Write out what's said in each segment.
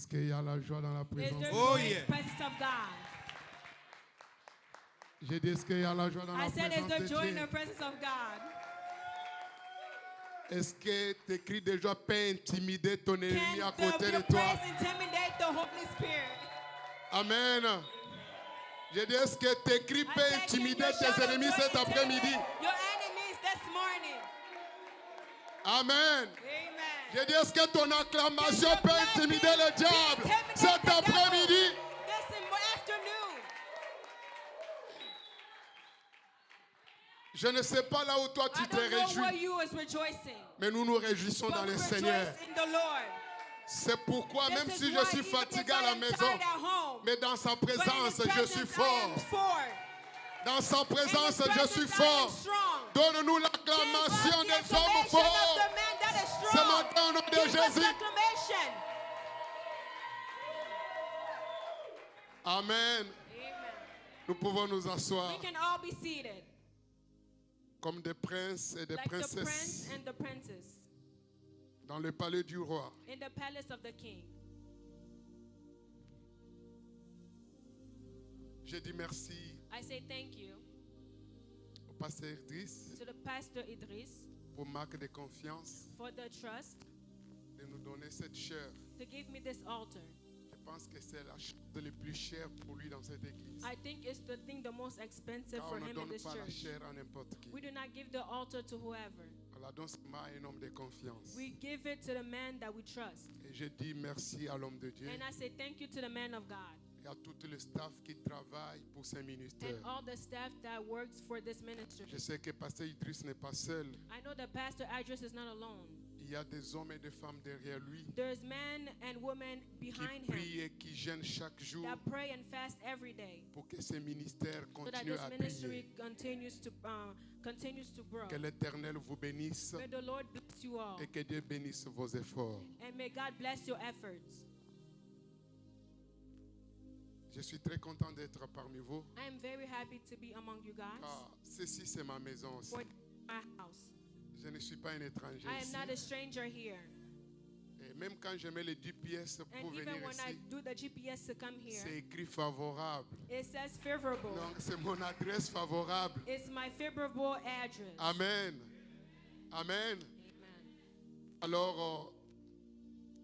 Est-ce qu'il y a la joie dans la Is présence? there Oh, joy in yeah. the presence of God? J'ai dit, est-ce qu'il y a la joie dans I la said, is présence there de joy in Dieu? the presence of God? Est-ce que tes cris de joie peuvent intimider ton ennemi à Can côté de your toi? praise intimidate the Holy Spirit? Amen. J'ai dit, est-ce que tes cris I peuvent said, can intimider your shout tes of ennemis joy cet après-midi? intimidate your enemies this morning? Amen. Amen. J'ai dit, est-ce que ton acclamation Can your peut clapping intimider le diable intimidate cet the devil après-midi? this afternoon? Je ne sais pas là où toi tu I te don't know where réjouis, you is rejoicing, mais nous nous réjouissons dans but le we Seigneur. rejoice in the Lord. C'est pourquoi, This même is si why, je suis even fatigué if à I la am maison, tired at home, mais dans sa but in présence, His je suis presence I am fort. forward. Dans sa présence, In His je suis presence I am fort. strong. Donne-nous Give us l'acclamation the des hommes acclamation of forts. the man that is Ce strong. matin, au nom de Give us Jésus. acclamation. Amen. Amen. Nous pouvons nous asseoir We can all be seated comme des princes et des like the prince princesses and the princess dans le palais du roi. in the palace of the king. Je dis merci I say thank you au pasteur Idriss to the pastor Idris pour marque de confiance for the trust de nous donner cette chair. to give me this altar. Je pense que c'est la chose la plus chère pour lui dans cette église. I think it's the thing the most expensive Car for on ne him in donne this pas la church. chair à n'importe qui. We do not give the altar to whoever. On la donne seulement à un homme de confiance. We give it to the man that we trust. Et je dis merci à l'homme de Dieu And I say thank you to the man of God et à tout le staff qui travaille pour ce ministère. and all the staff that works for this ministry. Je sais que pasteur Idriss n'est pas seul. I know that Pastor Idris is not alone. Il y a des hommes et des femmes derrière lui There's men and women qui behind him prient et qui gênent chaque jour that pray and fast every day pour que ce ministère so that continue this à ministry briller. continues to grow. Que l'Éternel vous bénisse May the Lord bless you all et que Dieu bénisse vos efforts. and may God bless your efforts. Je suis très content d'être parmi vous. I am very happy to be among you guys. Car ceci, c'est ma maison aussi. For my house. Je ne suis pas un étranger I am ici. not a stranger here. Et même quand je mets les GPS pour And venir even when I ici, do the GPS to come c'est here, écrit favorable. it says favorable. Donc, c'est mon adresse favorable. It's my favorable address. Amen. Amen. Amen. Alors,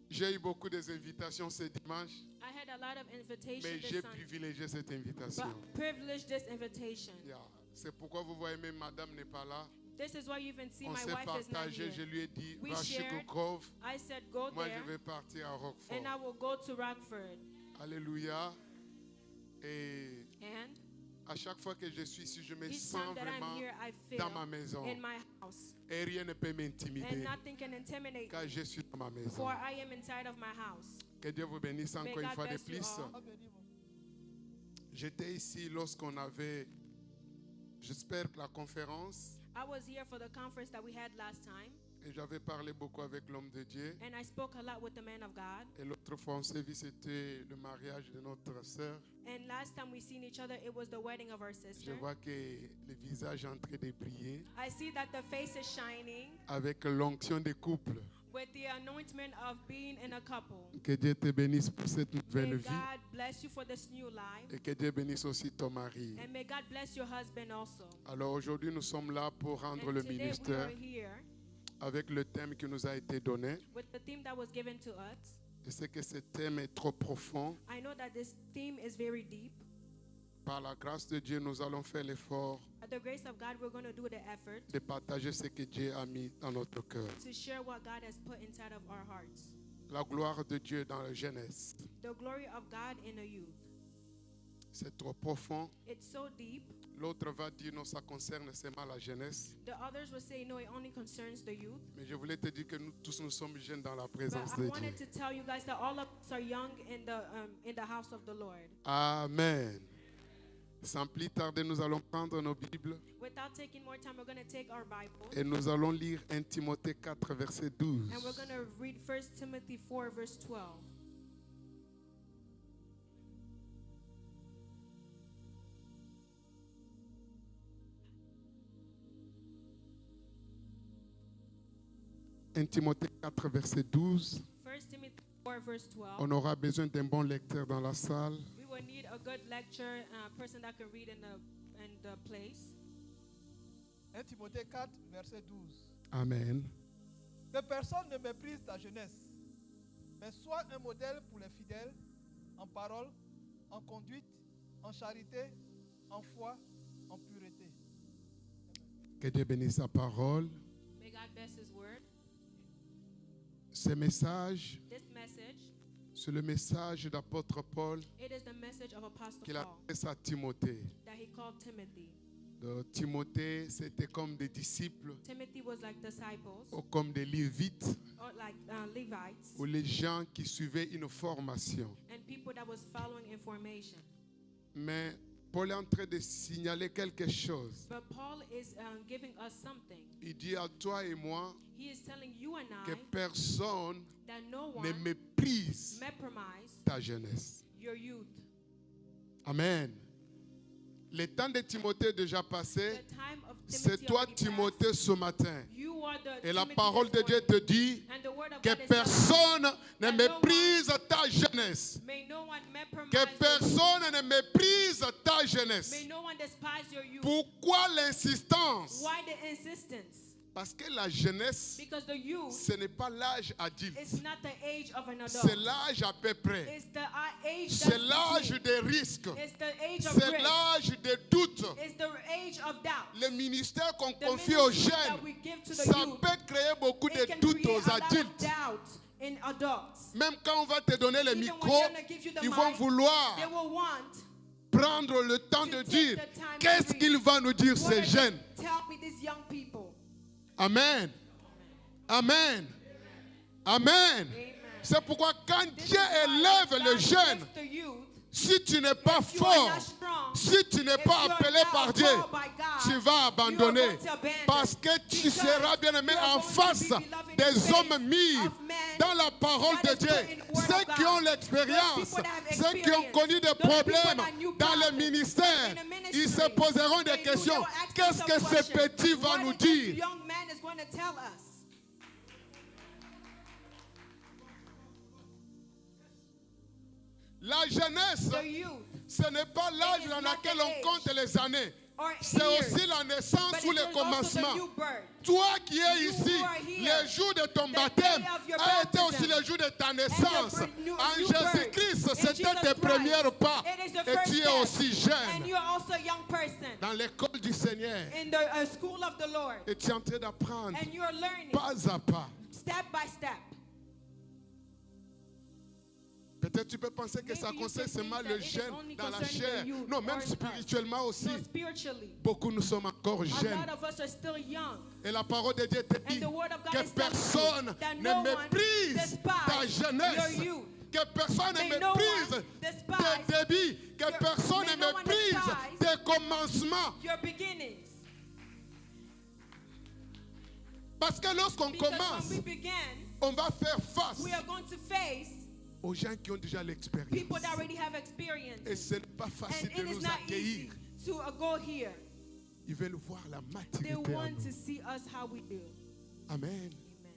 j'ai eu beaucoup d'invitations ce dimanche, I had a lot of invitations mais this j'ai Sunday, privilégié cette invitation. but privileged this invitation. Yeah. C'est pourquoi vous voyez, même madame n'est pas là. This is why you even see On my s'est wife is not partagé. Je here. lui ai dit, We va à shared. Chico Grove. I said go Moi, je there vais partir à Roquefort. and I will go to Rockford. Alléluia. Et And à chaque fois que je suis ici, je me each sens time that I'm vraiment here, I dans ma feel maison. in my house. Et rien ne peut And m'intimider nothing can intimidate car me, je suis dans ma maison. for I am inside of my house. Que Dieu vous bénisse May encore une God fois de bless you plus. all. J'étais ici lorsqu'on avait, j'espère que la conférence, I was here for the conference that we had last time, et j'avais parlé beaucoup avec l'homme de Dieu. and I spoke a lot with the man of God. Et l'autre fois, on s'est vu, c'était le mariage de notre sœur. And last time we seen each other, it was the wedding of our Je sister. vois que le visage est en train de briller I see that the face is shining avec l'onction des couples. with the anointment of being in a couple. Que Dieu te bénisse pour cette May nouvelle vie God bless you for this new life, et que Dieu bénisse aussi ton mari. and may God bless your husband also. Alors aujourd'hui, nous sommes là pour rendre And le today we ministère are here avec le thème qui nous a été donné. with the theme that was given to us. Je sais que ce thème est trop profond. I know that this theme is very deep. Par la grâce de Dieu, nous allons faire l'effort At the grace of God, we're going to do the effort de partager ce que Dieu a mis dans notre cœur. to share what God has put inside of our hearts. La gloire de Dieu dans la jeunesse. The glory of God in the youth. C'est trop profond. It's so deep. L'autre va dire non, ça concerne seulement la jeunesse. The others will say, no, it only concerns the youth. Mais je voulais te dire que nous tous nous sommes jeunes dans la But présence I de wanted Dieu. to tell you guys that all of us are young in the house of the Lord. Amen. Sans plus tarder, nous allons prendre nos Bibles Without taking more time, we're going to take our Bible et nous allons lire 1 Timothée 4, verset 12. and we're going to read 1 Timothy 4, verse 12. « 1 Timothée 4, verset 12. 1 Timothy 4, verse 12. On aura besoin d'un bon lecteur dans la salle. We will need a good lecture, person that can read in the place. 1 Timothée 4, verset 12. Amen. Que personne ne méprise ta jeunesse, mais sois un modèle pour les fidèles, en parole, en conduite, en charité, en foi, en pureté. Que Dieu bénisse sa parole. May God bless His word. Ce message, This message, c'est le message d'apôtre Paul it is the message of Apostle qu'il a Paul adressé à Timothée. that he called Timothy. Timothée, c'était comme des disciples Timothy was like disciples, ou comme des Lévites or like Levites, ou les gens qui suivaient une formation. and people that was following information. Mais Paul est en train de signaler quelque chose. But Paul is giving us something. Il dit à toi et moi He is telling you and que I personne that no ne one méprise compromise ta jeunesse. your youth. Amen. Le temps de Timothée est déjà passé. The time of C'est Timothy toi, already Timothée, ce matin. passed. You are the Et la Timothy parole de this Dieu te dit morning. And the word of que God is telling personne ne that no méprise ta jeunesse. may no one compromise Que your youth. personne ne méprise ta jeunesse. May no one despise your youth. Pourquoi l'insistance? Why the insistence? Parce que la jeunesse, Because the youth ce n'est pas l'âge adulte. is not the age of an C'est adult. l'âge à peu près. It's the age C'est that's l'âge between. des risques. It's the age of C'est risk. l'âge des doutes. It's the age of doubt. Le ministère qu'on The confie aux ministry that jeunes, we give to the ça youth, peut créer beaucoup de it can doutes create aux a lot of adultes. doubt in adults. Même quand on va te donner le Even when micro, they're gonna give you the ils vont mic, vouloir They will want prendre le temps to de take dire the time qu'est-ce to qu'il read. va nous dire What ces are jeunes. they- Tell me these young people. Amen. Amen. Amen. Amen. C'est pourquoi quand This Dieu is why élève God le jeune, lifts the youth. si tu n'es pas If you are fort, not strong, si tu n'es if pas you are appelé not par Dieu, called by God, tu vas you are abandonner. going to abandon. Parce que tu Because seras bien aimé you are en going to face be beloved in des the hommes face mis of men dans la parole that de is Dieu. put in the word Ceux of qui God. ont l'expérience, Those people that have ceux qui ont experience. connu des Those people problèmes that knew dans le problems ministère, in the ministry. ils se poseront des They knew they questions. were asking Qu'est-ce some que ce questions. petit va What nous is this dire? young man is going to tell us? La jeunesse, The youth. ce n'est pas l'âge It is dans not lequel the on age compte les années. Or C'est years. aussi la naissance But ou it le is also the commencement. new birth. Toi qui es You ici, who are here, le jour de ton the baptême day of your a été baptism aussi le jour de ta naissance. new En birth. Jésus-Christ, In c'était Jesus tes Christ, premiers pas. it is the Et first tu es step. aussi And jeune you are also a young person dans l'école du Seigneur. in the school of the Lord. Et tu es en train d'apprendre And you are learning pas à pas. step by step. Peut-être tu peux penser que ça Maybe you concerne can seulement think le that it is jeune only dans la concerning chair. the youth Non, même or us. spirituellement aussi. No, spiritually. Beaucoup nous sommes encore A jeunes. lot of us are still young. Et la parole de Dieu te dit And the word of God que is telling personne you that ne no one méprise ta despise jeunesse. your youth. Que personne ne May no méprise one tes despise débits. Que your- personne may ne no one méprise despise tes commencements. Your beginnings. Parce que lorsqu'on Because commence, when we begin, on va faire face we are going to face aux gens qui ont déjà l'expérience. people that already have experience. Et ce n'est pas facile And de it is nous not accueillir. easy to go here. Ils veulent voir la They maturité en want to nous. see us how we do. Amen. Amen.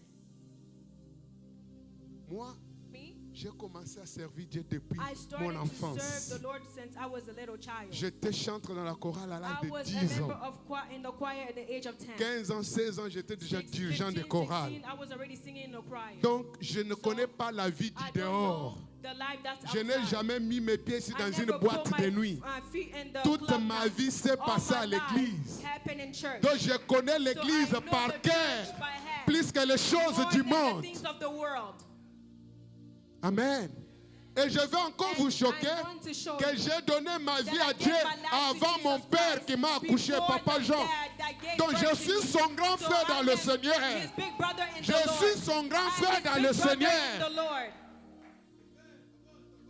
Moi, Me, j'ai commencé à servir Dieu depuis I mon started to enfance. serve the Lord since I was a little child. J'étais chanteur dans la chorale à l'âge I de was a 10 member ans. of in the choir at the age of 10. 15 ans, 16 ans, j'étais déjà 6, dirigeant de 15, chorale. 16, I was already singing in the choir. Donc, je ne connais pas la vie du I don't dehors. know the life that's Je n'ai outside. jamais mis mes pieds ici I dans never une boîte put my, de nuit. feet in the Toute club ma night. vie s'est All passée à my life l'église. happened in church. Donc, je connais So l'église I know par the cœur, church by heart. plus que les choses More du than the monde. things of the world. Amen. Et je vais encore And vous choquer I want to show que you j'ai donné ma vie that à I Dieu gave my life to avant Jesus mon père Christ qui m'a accouché, before Papa the Jean. dad that gave Donc birth je to suis me. son grand So frère I dans le am Seigneur. his big brother in Je the Lord. suis son grand I frère am dans his le big brother in Seigneur. the Lord.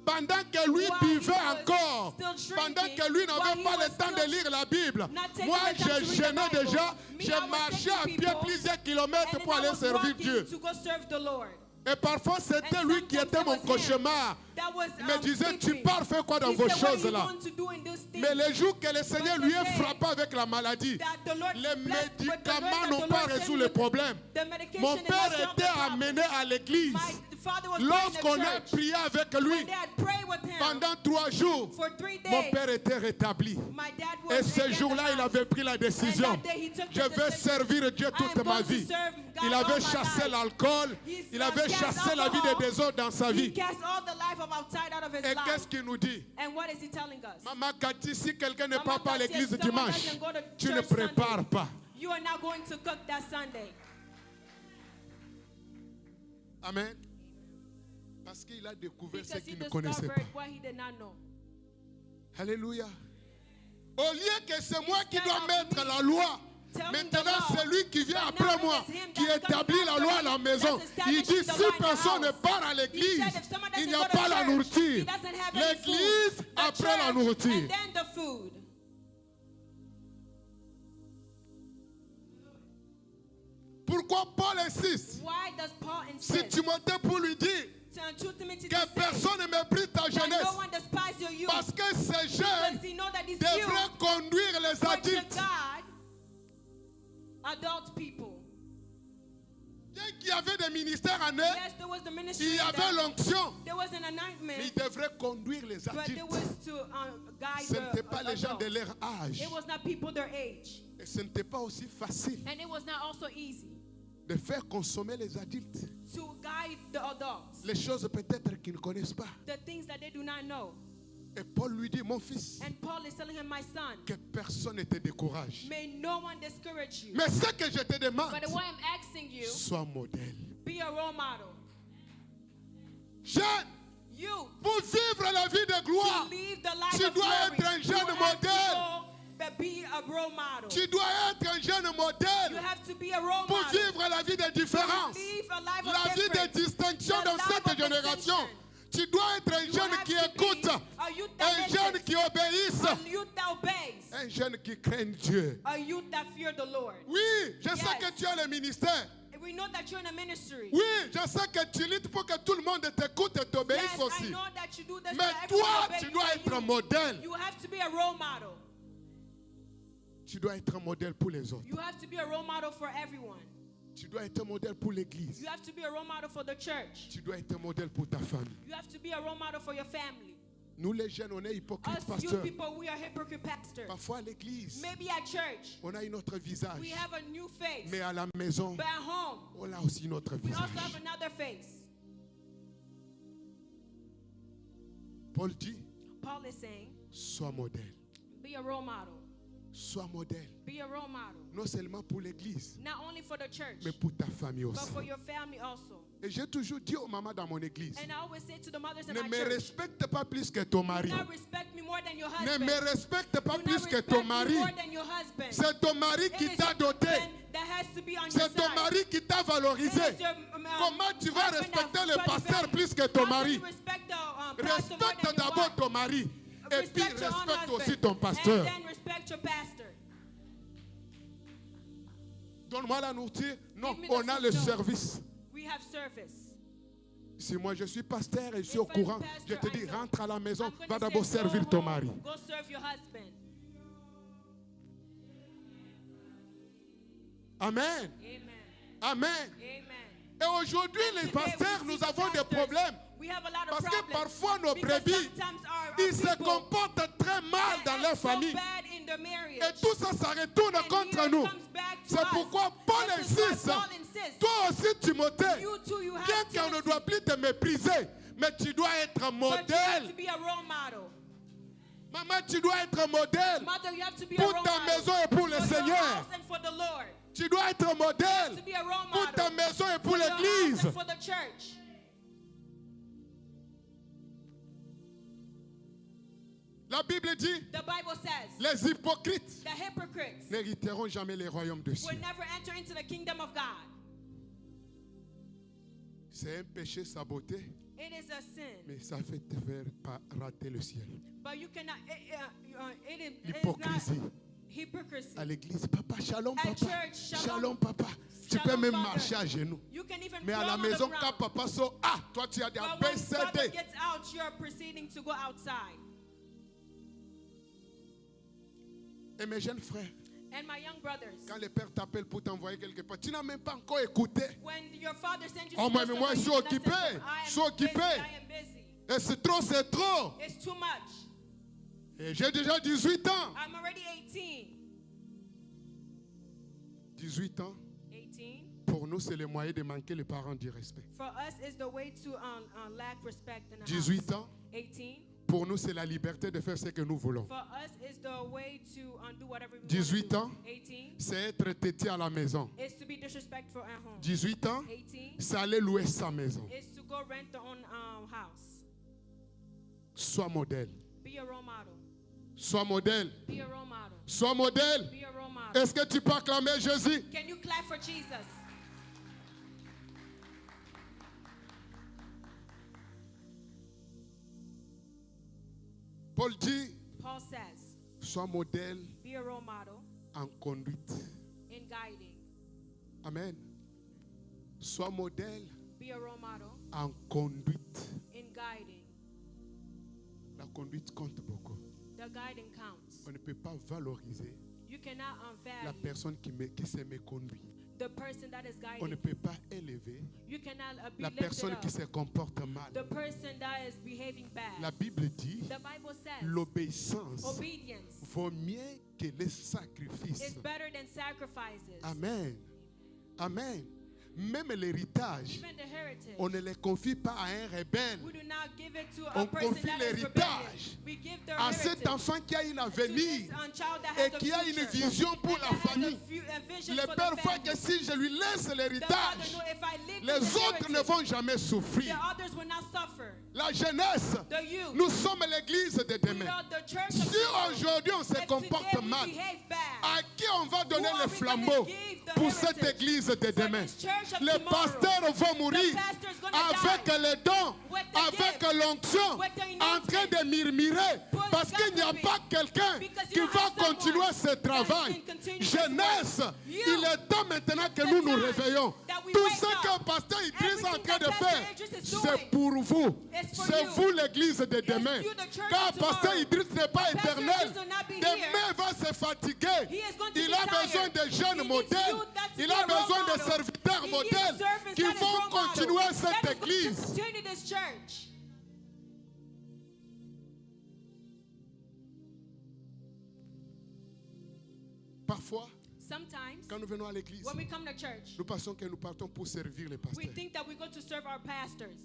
Pendant que lui While he buvait was encore, still pendant drinking, que lui while n'avait he pas was le temps de still lire la Bible, not taking moi the time je to read the gênais Bible, déjà, me, je I was marchais à taking pied people, plusieurs kilomètres And pour then I aller was servir walking Dieu. to go serve the Lord. Et parfois c'était And lui qui sometimes était it mon was him cauchemar. that was Il me disait, tu sleeping. pars faire quoi dans He vos said, what are choses you là? going to do in this thing? Mais le jour que le Seigneur But lui the est day frappé avec la maladie, that the Lord les blessed with the médicaments Lord, n'ont that the pas Lord résolu sent le with problème. the medication Mon did not père solve the était problem. amené à l'église. My father was Lorsqu'on praying a in the church. prié avec lui When they had prayed with him pendant 3 jours, for 3 days, mon père était rétabli. my dad was Et ce again jour-là, il alive. avait pris la décision. And that day he took Je the vais decision. servir Dieu I am toute ma going to vie. serve God Il all avait my chassé life. l'alcool. He's Il avait cast chassé la vie des alcohol. désordres dans sa He vie. cast all the life of outside out of his Et life. qu'est-ce qu'il nous dit? And what is he telling us? Maman Cathy, si quelqu'un ne Maman part pas à Cathy, l'église if someone dimanche, doesn't go to tu ne church prépares Sunday, pas. You are not going to cook that Sunday. Amen. Parce qu'il a découvert ce Because he qu'il ne connaissait pas. discovered what he did not know. Alléluia. Au lieu que c'est moi qui dois Instead of mettre me la loi, telling maintenant the law, c'est lui qui vient but now après moi, it is him qui that's coming établit la after loi à me, la maison. that's Il dit establishing the si law in the personne ne house. part à He l'église, said if someone il doesn't n'y a go to pas la church, nourriture. he doesn't have any food. L'église The après la church, nourriture. and then the food. Pourquoi Paul insiste? Why does Paul Si insist? Timothée pour lui dire To 2 Timothy que to say personne ne méprise ta that jeunesse, no one despise your youth, parce que ces because jeunes he know that these devraient youth conduire les point to adultes. God, adult people. Bien qu'il y avait des ministères en eux, Yes, there was the ministry, il y avait that, l'onction, there was an mais anointment, ils devraient conduire les but there adultes. was to guide Ce n'était pas the les gens de adults. leur âge. It was not people their age, Et ce n'était pas aussi facile and it was not also easy de faire consommer les adultes to guide the adults, les choses peut-être qu'ils ne connaissent pas. the things that they do not know. Et Paul lui dit, mon fils, And Paul is telling him, my son, que personne ne te décourage. may no one discourage you. Mais ce que je te demande, But what I'm asking you, sois modèle. be a role model. Jeune, You, pour vivre la vie de gloire, to live the life tu of dois glory, être un you jeune have to modèle. go, but be a role model. Tu dois être un jeune You modèle have to be a role pour model. vivre la vie de différence, Live a life of la vie de difference. distinction The dans life cette of génération. distinction. Tu dois être un You jeune have qui to be écoute, a youth that un jeune listens, qui obéisse, a youth that obeys, un jeune qui craint Dieu. a youth that fear the Lord. Oui, je sais Yes. que tu as le ministère. We know that you're in a ministry. Oui, je sais que tu luttes pour que tout le monde t'écoute et t'obéisse Yes, I aussi. know that you do this. Mais so toi, everyone obey tu you, dois but être un you, modèle. you have to be a role model. Tu dois être un modèle pour les autres. You have to be a role model for everyone. Tu dois être un modèle pour l'église. You have to be a role model for the church. Tu dois être un modèle pour ta famille. You have to be a role model for your family. Nous les jeunes, on est hypocrites, Us youth pasteur. people, we are hypocrite pastors. Parfois à l'église, Maybe at church, on a une autre visage. we have a new face. Mais à la maison, But at home, on a aussi notre we also have visage. another face. Paul dit, Paul is saying, sois modèle. be a role model. Sois modèle. Be a role model. Non seulement pour l'église, Not only for the church, mais pour ta famille but aussi. for your family also. Et j'ai toujours dit aux mamans dans mon église, And I always say to the mothers in ne my me church, respecte pas plus que ton do mari. not respect me more than your Ne husband. me respecte pas Do plus not que respect ton me mari. more than your husband. C'est ton mari It qui is t'a your doté. husband that has to be on your C'est ton side. mari qui t'a It valorisé. is your, Comment tu vas husband respecter that le taught you pasteur value. plus que ton How can mari? you respect the pastor more than Respecte your d'abord wife? ton mari. Et puis Respect your own respecte aussi husband. ton pasteur. And then respect your pastor. Donne-moi la nourriture. Non, Give me the on a food. le No. service. We have service. Si moi je suis pasteur et je suis If au I'm courant, pastor, je te I dis, know. rentre à la maison, I'm gonna va say, d'abord go servir ton home, mari. Go serve your husband. Amen. Amen. Amen. Amen. Et aujourd'hui, les Today pasteurs, we nous see the avons des pastors, problèmes. We have a lot of Parce que problems. parfois, nos Because brebis, sometimes our ils se people, comportent très mal they dans act leur so famille. bad in their marriage. Et tout ça, ça retourne And contre here it nous. comes back to C'est us. pourquoi Paul This is why insiste. Paul insists. Toi aussi, Timothée, You too, you have bien qu'on ne Timothy, doit plus te mépriser, mais tu dois être un but you have modèle. to be a role model. Maman, tu dois être un modèle Mother, you have to be pour a role ta model. maison et pour le For your Seigneur. house and for the Lord. Tu dois être un modèle To be a role pour model. ta maison et pour For your house l'église. and for the church. La Bible dit, The Bible says les hypocrites the hypocrites n'hériteront jamais les royaumes de will cieux. never enter into the kingdom of God. C'est un péché saboté, It is a sin, mais ça fait te faire pas rater le ciel. but you cannot. It is not L'hypocrisie hypocrisy. à l'église. Papa, shalom, At papa. church, shalom. Shalom, papa. Tu peux shalom même father. marcher à genoux. You can even Mais à crawl la on the maison, ground. quand papa sort, ah, toi tu as des But when father ABCD. gets out, you're proceeding to go outside. Et mes jeunes frères, And my young brothers, quand le père t'appelle pour t'envoyer quelque part, tu n'as même pas encore écouté. when your father sends you Oh, to mais do moi, je suis something, you occupé. listen to, Je suis I am occupé. busy, I am busy. Et c'est trop, c'est trop. It's too much. Et j'ai déjà 18 ans. I'm already 18. 18 ans, 18. pour nous, c'est le moyen de manquer les parents du respect. For us, is the way to lack respect in the 18 house. ans, 18. pour nous, c'est la liberté de faire ce que nous voulons. For us, is the way to do whatever we 18 want ans, to do. 18 c'est être têtu à la maison. is to be disrespectful at home. 18 ans, 18 c'est aller louer sa maison. is to go rent their own house. Sois modèle. Be a role model. Sois modèle. Be a role model. Sois modèle. Be a role model. Est-ce que tu peux acclamer Jésus? Can you clap for Jesus? Paul dit, Paul says, sois modèle be a role model en conduite. in guiding. Amen. Sois modèle Be a role model en conduite. in guiding. La conduite compte beaucoup. The guiding counts. On ne peut pas valoriser You cannot la unvalue personne qui se méconduit. the person that is On ne guiding. peut pas élever You cannot be la lifted personne up. qui se comporte mal. The person that is behaving bad. La Bible dit, The Bible says l'obéissance obedience vaut mieux que les sacrifices. is better than sacrifices. Amen. Amen. Même l'héritage, Even the heritage. on ne le confie pas à un rebelle. We do not give it to On a person confie that is rebellious. l'héritage We give the à heritage cet enfant qui a une to avenir this child that et has a qui a une future. vision pour And la that has a famille. vision Le for the père voit family. que si je lui laisse The father l'héritage, know if I leave les the autres ne heritage, vont jamais the souffrir. others will not suffer. La jeunesse, The youth, nous sommes l'église de we demain. are the church of Si tomorrow. aujourd'hui on se If comporte today we mal, behave bad, à qui on va donner Who le are we flambeau gonna give the pour cette heritage église de for demain? this church of Les tomorrow? pasteurs vont mourir The pastor's gonna avec die les dons, with the avec gift, l'onction, with the en train de murmurer, Put parce qu'il n'y a gossiping, pas quelqu'un because qui you don't va have someone continuer ce that travail. can continue this Jeunesse, work. You, il est temps maintenant que the nous nous time réveillons. that we Tout wake ce up. que Pasteur Idriss est en Everything train de that Pastor faire, Idriss is c'est doing pour vous. is for C'est you. vous l'église de demain. you, the church Car of Pasteur tomorrow. Idriss n'est pas Pastor éternel. Idriss will not be here. Demain il va se fatiguer. He is going to Il be a tired. besoin de jeunes He needs modèles. youth that's Il to a be a role besoin de model. serviteurs He needs modèles servants qui that is vont role model. continuer That cette is going to église. continue this church. Parfois, Sometimes, quand nous venons à l'église, when we come to church, nous pensons que nous partons pour servir les we pasteurs. think that we go to serve our pastors.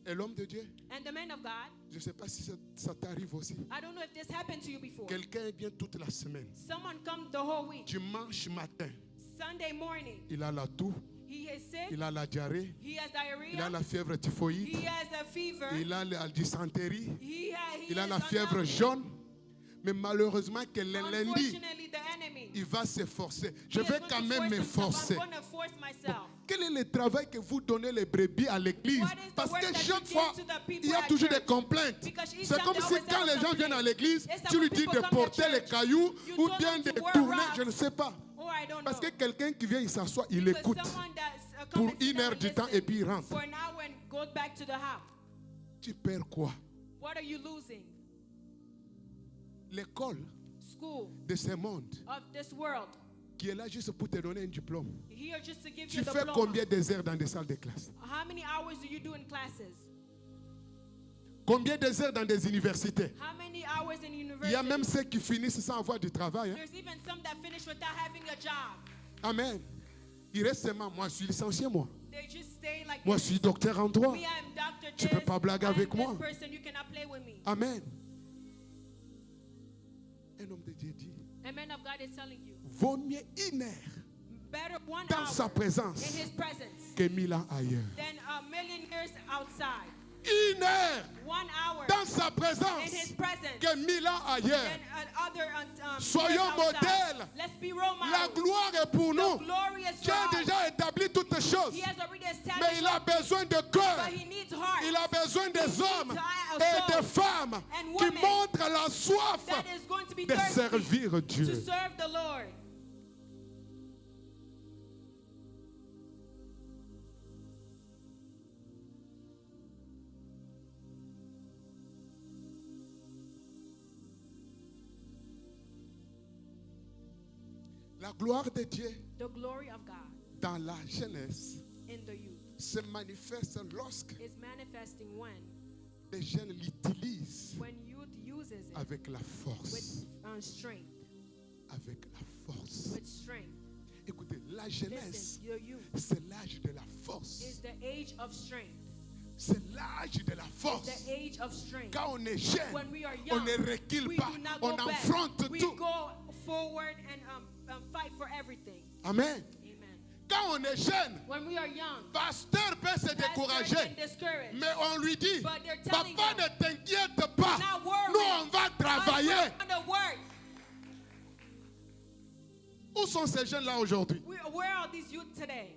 Et l'homme de Dieu, And the man of God, je ne sais pas si ça t'arrive aussi. I don't know if this happened to you before. Quelqu'un vient toute la semaine. Someone come the whole week. Dimanche matin, Sunday morning, il a la toux, he is sick, il a la diarrhée, he has il a diarrhea, la fièvre he typhoïde, has a fever, il a la dysenterie, he il a is la fièvre unhealthy. jaune. Mais malheureusement que le lundi, Unfortunately, the enemy. il va s'efforcer. Je he is vais going quand to même force himself. m'efforcer. I'm going to force myself. Quel est le travail que vous donnez les brebis à l'église? What is the Parce work que that chaque you fois, give to the people il y a at toujours des church? complaintes. Because each C'est time comme they si always quand have les gens viennent à complaints. l'église, It's that tu lui when dis people de come to porter les church, cailloux you ou told bien them de to wear tourner, rocks. je ne sais pas. Or I don't Parce know. que quelqu'un qui vient, il s'assoit, il Because écoute someone that's, pour come and sit une down heure and du temps listen et puis il rentre. for an hour and goes back to the house. Tu perds quoi? What are you losing? L'école School de ce monde of this world. qui est là juste pour te donner un diplôme. Here just to give Tu you the fais diploma. combien d'heures dans des salles de classe? How many hours do you do in classes? Combien d'heures dans des universités? How many hours in Il university? y a même ceux qui finissent sans avoir du travail. Hein? There's even some that finish without having a job. Amen. Il reste seulement, moi je suis licencié, moi. They just stay like Moi je this. suis docteur en droit. Me, I'm Dr. Tu This, peux pas blaguer I'm avec this moi. person, you cannot play with me. Amen. Un homme de Dieu dit, A man of God is telling you, vaut mieux une heure better 1 dans sa hour présence in his presence que 1000 ans ailleurs. than a million years outside. Une heure 1 hour dans sa in présence his presence que 1000 ans ailleurs. than other Soyons years outside. modèles. Let's be role La models. gloire est pour The nous. glory is Qui for a us. déjà établi toutes choses. He has already Mais established il a besoin de cœur. but he needs heart. Il a besoin des needs hommes a et soul des femmes and qui women montrent la soif that is going to be de thirsty servir to Dieu. serve the Lord. La gloire de Dieu The glory of God dans la jeunesse in the youth se manifeste lorsque is manifesting when les jeunes l'utilisent youth uses it avec la force. with strength. Avec la force. With strength. Écoutez, la jeunesse, Listen, your youth c'est l'âge de la force. is the age of strength. C'est l'âge de la It's force. the age of strength. Quand on est jeune, When we are on young, ne recule we pas. do not On go back. affronte We tout. go forward and fight for everything. Amen. Amen. Quand on est jeune, When we are young, pasteur peut se pastors décourager. get discouraged. Mais on lui dit, But they're telling papa, them, ne t'inquiète pas. not worry. Nous, on va travailler. Us, we're gonna work. Où sont ces jeunes-là aujourd'hui? Where are these youth today?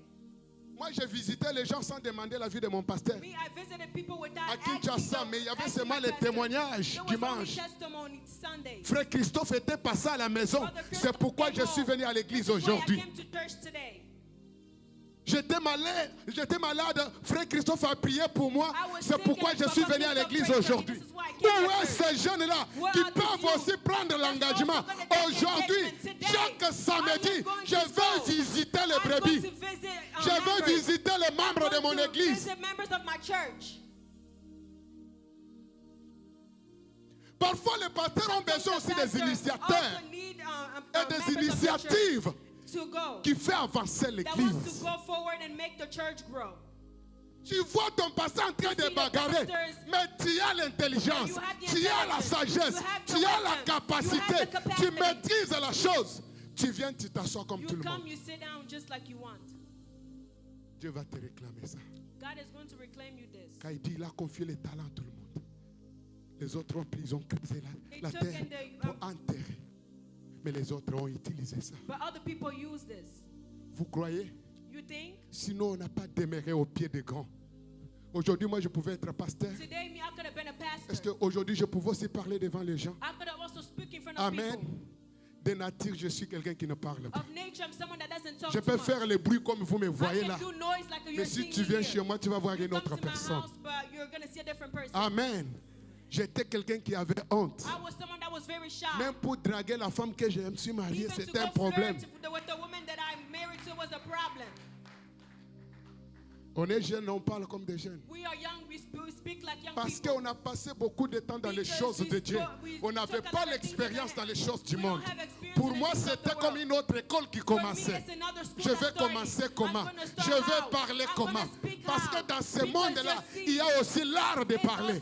Moi, j'ai visité les gens sans demander l'avis de mon pasteur. Me, I visited people without À Kinshasa, asking mais il y avait asking seulement my les pastor. témoignages There was only dimanche. testimony Sunday. Frère Christophe était passé à la maison. Brother C'est Christophe pourquoi came je suis home. venu à l'église This is why I aujourd'hui. came to church today. J'étais malade. Frère Christophe a prié pour moi. I was C'est sick pourquoi and je suis Papa venu à Christophe l'église prayed for me. aujourd'hui. This is why I came Où to est church. ces jeunes-là Where qui are these peuvent youth aussi prendre that's l'engagement? also gonna take Aujourd'hui, engagement today? chaque samedi, I am going je to vais go. visiter les I'm going brebis. to visit, Je vais members. visiter les membres de I'm mon going to église. visit members of my church. Parfois, les pasteurs ont besoin aussi des Pastors initiateurs also need, et des members of the church initiatives to go. qui font avancer That wants l'église. to go forward and make the church grow. Tu vois ton pasteur en train You de see the bagarrer, pastors, mais tu as l'intelligence, you have the tu as la intelligence, sagesse, you have the tu as la wisdom, capacité, you have the tu capacity. maîtrises la chose. Tu viens, tu t'assois comme You tout le come, monde. you sit down just like you want. Dieu va te réclamer ça. God is going to reclaim you this. Quand il dit, il a confié les talents à tout le monde. Les autres ont pris, ils ont creusé la took terre and they, pour enterrer. Mais les autres ont utilisé ça. But other people use this. Vous croyez? You think? Sinon, on n'a pas demeuré au pied des grands. Aujourd'hui, moi, je pouvais être pasteur. Today, me, I could have been a Est-ce pastor. qu'aujourd'hui, je pouvais aussi parler devant les gens? I could have also speak in front of Amen. people. De nature, je suis quelqu'un qui ne parle pas. Of nature, I'm someone that doesn't talk Je too peux much. faire les bruits comme vous me I voyez can là. do noise like you're Mais si seeing tu me viens here. chez moi, tu vas voir You une come autre to my personne. house, but you're going to see a different person. Amen. J'étais quelqu'un qui avait honte. I was someone that was very shy. Même pour draguer la femme que je me suis mariée, Even to c'était un go problème. flirt with the woman that I'm married to was a problem. On est jeunes, on parle comme des jeunes. We are young, we speak like young Parce people. qu'on a passé beaucoup de temps dans les Because choses de Dieu. On n'avait pas l'expérience dans les choses du monde. Pour moi, c'était comme une autre école qui commençait. Je vais commencer comment? Je vais parler comment? Parce que dans ce monde-là, il y a aussi l'art de parler.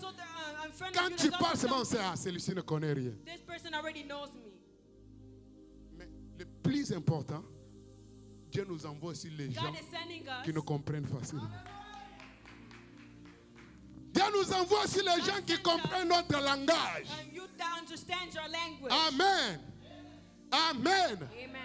Quand tu parles seulement, on sait, ah, celui-ci ne connaît rien. This person already knows me. Mais le plus important, Dieu nous envoie aussi les gens God is sending us. qui nous comprennent facilement. Dieu nous envoie aussi les gens qui comprennent notre langage. And you that understand your language. Amen. Amen. Amen.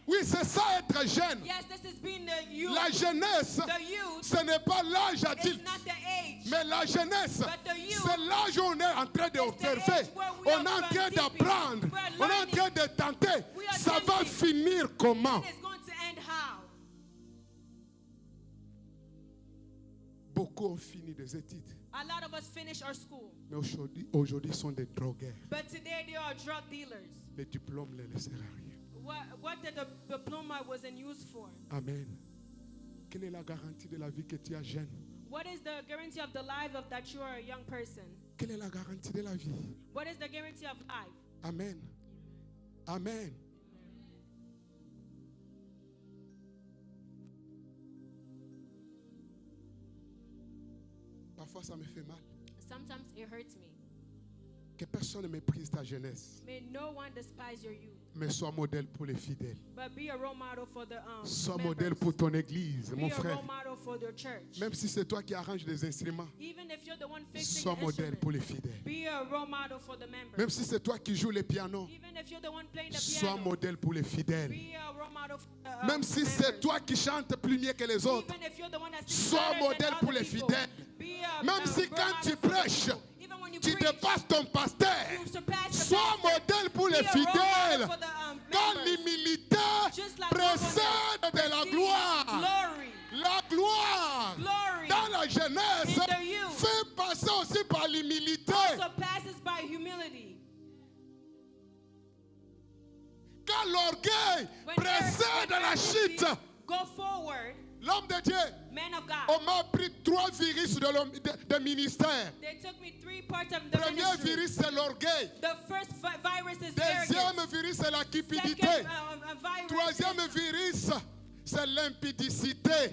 Oui, c'est ça être jeune. Yes, this has been the youth. La jeunesse, The youth ce n'est pas l'âge is adulte. not the age. Mais la jeunesse, But the youth c'est l'âge où on est en train d'observer. age where we On est are en train deep. d'apprendre. We are On est en learning. train de tenter. We are Ça va thinking. finir comment? It is going to end how? Beaucoup ont fini des études. A lot of us finish our school. Mais aujourd'hui, sont des drogueurs. But today they are drug dealers. Les diplômes ne les servent à rien. What did the diploma wasn't used for? Amen. Quelle est la garantie de la vie que tu as jeune? What is the guarantee of the life of that you are a young person? Quelle est la garantie de la vie? What is the guarantee of life? Amen. Amen. Parfois, ça me fait mal. Sometimes it hurts me. Que personne ne méprise ta jeunesse, May no one despise your youth, mais sois modèle pour les fidèles. but be a role model for the Sois members. modèle pour ton église, Be mon a frère. role model for their church. Même si c'est toi qui arranges les instruments, Even if you're the one fixing sois the modèle instrument, pour les fidèles. be a role model for the members. Même si c'est toi qui joues les pianos, Even if you're the one playing the sois piano, modèle pour les fidèles. be a role model for the Même si c'est members. toi qui chantes plus mieux que les autres, Even if you're the one that sings sois better than modèle other pour les people, fidèles. be a Même si role quand tu model for the prêches, people. Even when you tu preach, dépasses ton pasteur, you surpass the sois pastor. modèle pour Be les a role model fidèles. for the, Quand members. l'humilité Just like précède de la See, gloire. glory, La gloire glory dans la jeunesse in the youth fait passer aussi par l'humilité. also passes by humility. Quand Quand l'orgueil précède la chute, go forward, l'homme de Dieu, man of God. on m'a pris 3 virus de ministère. They took me 3 parts of the Premier ministry. virus, c'est l'orgueil. The first virus is Deuxième arrogance. virus, c'est la cupidité. Second virus Troisième is virus, c'est l'impudicité.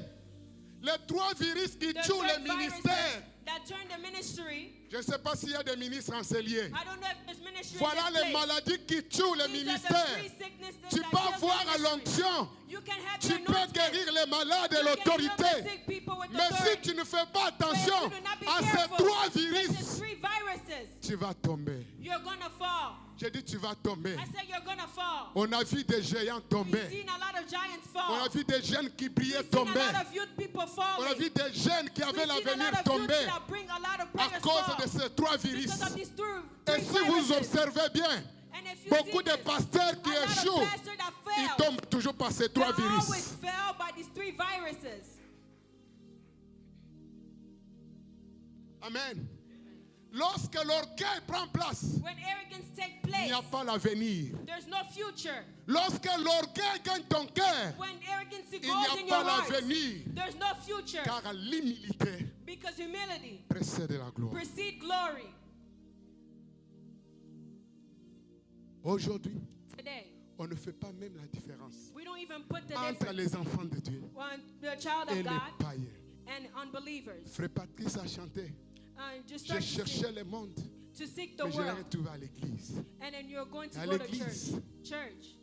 Les 3 virus qui the tuent third le virus ministère. that turned the ministry. Je ne sais pas s'il y a des ministres enseignés. I don't know if there's ministry Voilà in this les place. maladies qui tuent le These are the ministère. 3 sicknesses Tu that peux kill the avoir à ministry. l'onction. You can have Tu your peux anointing. guérir les malades et You can heal the l'autorité. sick people with Mais si authority. tu ne fais pas But if attention you do not be à ces careful 3 with the virus, 3 viruses, tu vas tomber. you're gonna fall. J'ai dit tu vas tomber. I said you're gonna fall. On a vu des géants We've tomber. seen a lot of giants On fall. a vu des jeunes qui brillaient We've seen a tomber. lot of youth people On a falling. vu des jeunes qui We've avaient seen a l'avenir lot of youth tomber that bring a lot of à prayers cause fall de ces 3 virus. because of these 3 Et si vous viruses. observez bien, And if you beaucoup see de this, pasteurs qui a lot of échouent, pastors that ils fail, tombent toujours par ces 3 they always virus. fail by these 3 viruses. Amen. Lorsque l'orgueil prend place, When arrogance takes il place, n'y a pas l'avenir. there's no future. Lorsque l'orgueil gagne ton cœur, When arrogance il goes n'y a in pas your heart, l'avenir. there's no future. Car l'humilité Because humility précède la gloire. precedes glory. Aujourd'hui, Today, on ne fait pas même la différence we don't even put the entre difference les enfants de Dieu on the child et of les God païens. and unbelievers. Frère Patrice a chanté. Just Je start cherchais le monde, to seek the mais je l'ai world, retrouvé à l'église. and then you're going to À go to l'église. church.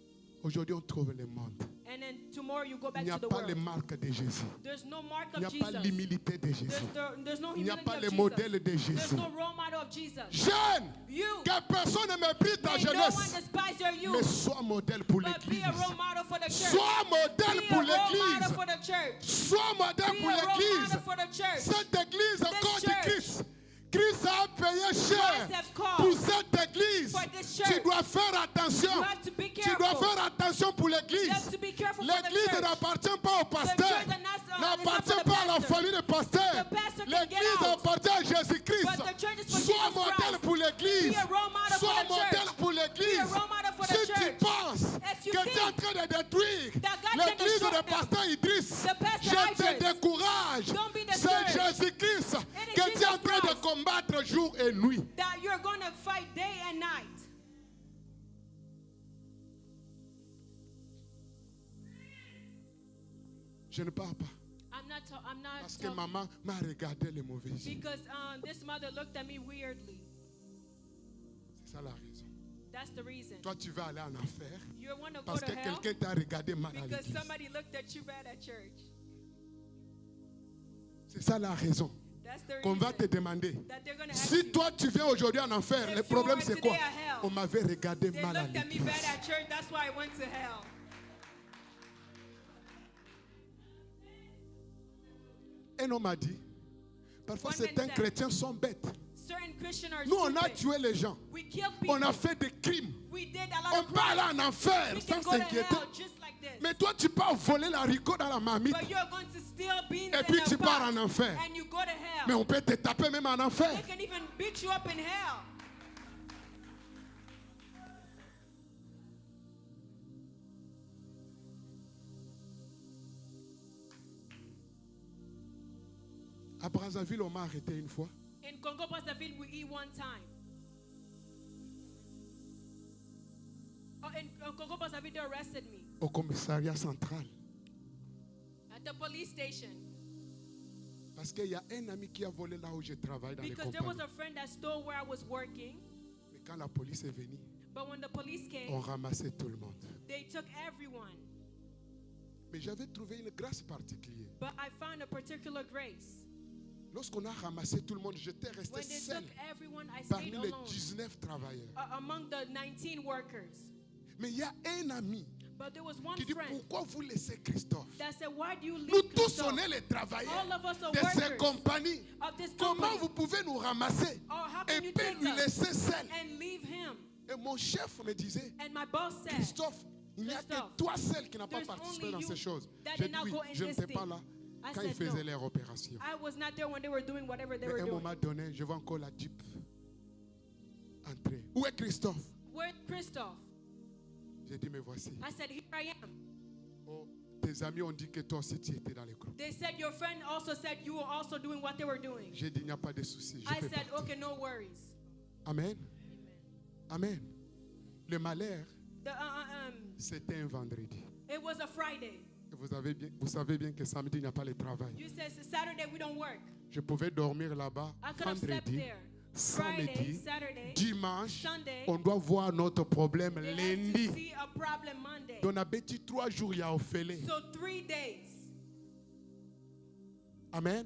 Aujourd'hui, on trouve le monde. And then tomorrow you go Il back n'y a to the pas les world. marques de Jésus. There's no mark Il n'y a of pas Jesus. l'humilité de Jésus. There's no Il n'y a humility pas of le Jesus. modèle de There's Jésus. no role model of Jesus. Jeune, You, que personne ne méprise ta may no one jeunesse, despise your mais youth, sois modèle pour but be l'église. a role model for the church. Sois modèle Be a pour role model l'église. for the church. Sois modèle Be pour a role l'église. model for the church. Cette église est corps du church. Christ. Christ a payé cher Christ have called pour cette église. for this Tu church. dois faire attention. You have to be Tu dois careful. faire attention pour You have l'église. to be careful for the L'église church. n'appartient pas au pasteur. church is not N'appartient for the pas à la pastor. famille de pasteur. The pastor can L'église get out. appartient à Jésus-Christ. But the church is for Sois Jesus modèle Christ. pour l'église. Be a role model Sois for the modèle church. pour Be l'église. a role model for the Si tu church. penses If you que tu es en think train de détruire that God can l'église destroy de them, pasteur Idriss, the pastor je te Idris, décourage. don't be C'est discouraged. Jésus-Christ is que tu es Jesus en train de Christ. combattre jour et nuit. that you're going to fight day and night. Je ne parle pas I'm not parce que talking maman m'a regardé les mauvais yeux. because this mother looked at me weirdly. C'est ça la raison. That's the reason. Toi, tu vas aller en enfer You want to go parce to que hell quelqu'un t'a regardé mal à because l'église. somebody looked at you bad at church. C'est ça la raison That's the qu'on va reason te demander. that they're going to ask Si you. toi, tu viens aujourd'hui en enfer, If le you problème were c'est quoi? today at hell, On m'avait regardé They mal à looked at me l'église. bad at church. That's why I went to hell. Un homme a dit, parfois One man certains said, chrétiens sont bêtes. Certain Christians are Nous, on a stupid. tué les gens. We kill people. On a fait des crimes. We did a lot On of peut aller crimes. en enfer We sans can go to s'inquiéter. hell just like this. Mais toi, tu pars voler l'haricot dans la marmite. But you're going to steal beans Et puis in tu a pars pot, en enfer. and you go to hell. Mais on peut te taper même en enfer. They can even beat you up in hell. À Brazzaville, on m'a arrêté une fois. In Congo Brazzaville, we eat one time. Oh, in Congo Brazzaville, they arrested me Au commissariat central. at the police station Parce qu'il y a un ami qui a volé là où je travaille dans les because there was compagnies. a friend that stole where I was working. Mais quand la police est venue, But when the police came, on ramassait tout le monde. they took everyone. Mais j'avais trouvé une grâce particulière. But I found a particular grace. Lorsqu'on a ramassé tout le monde, j'étais resté When they seul took everyone, I parmi stayed les alone 19 travailleurs. among the 19 workers. Mais il y a un ami But there was one qui dit, friend pourquoi vous laissez Christophe? that said, why do you Nous leave tous, on Christophe? est les travailleurs All of us are de ces workers compagnies. of this Comment company. vous pouvez nous ramasser Oh, how et can you puis take lui us laisser seul? and leave him? Et mon chef me disait, And my boss said, Christophe, il n'y a que Christophe, toi seul qui n'a pas there's participé only dans you ces choses. that J'ai did dit not oui, go in je this n'étais pas thing. là I quand ils said faisaient no. leur opération. I was not there when they were doing whatever they Mais were à un doing. moment donné, je vois encore la Jeep entrer. Où est Christophe? Where's Christophe? J'ai dit, mais voici. I said, here I am. Oh, tes amis ont dit que toi aussi tu étais dans les groupes. They said your friend also said you were also doing what they were doing. J'ai dit, il n'y a pas de souci. I said, okay, no worries. Amen. Amen. Le malheur, The, c'était un vendredi. it was a Friday. Et vous savez bien que samedi, il n'y a pas le travail. You said Saturday we don't work. Je pouvais dormir là-bas I could have slept vendredi, there. Friday, samedi, Saturday, dimanche. Sunday. On doit voir notre problème They had to lundi. see a problem Monday. Donc, on a bêti 3 jours, il y a Ophélie. So 3 days. Amen. Amen.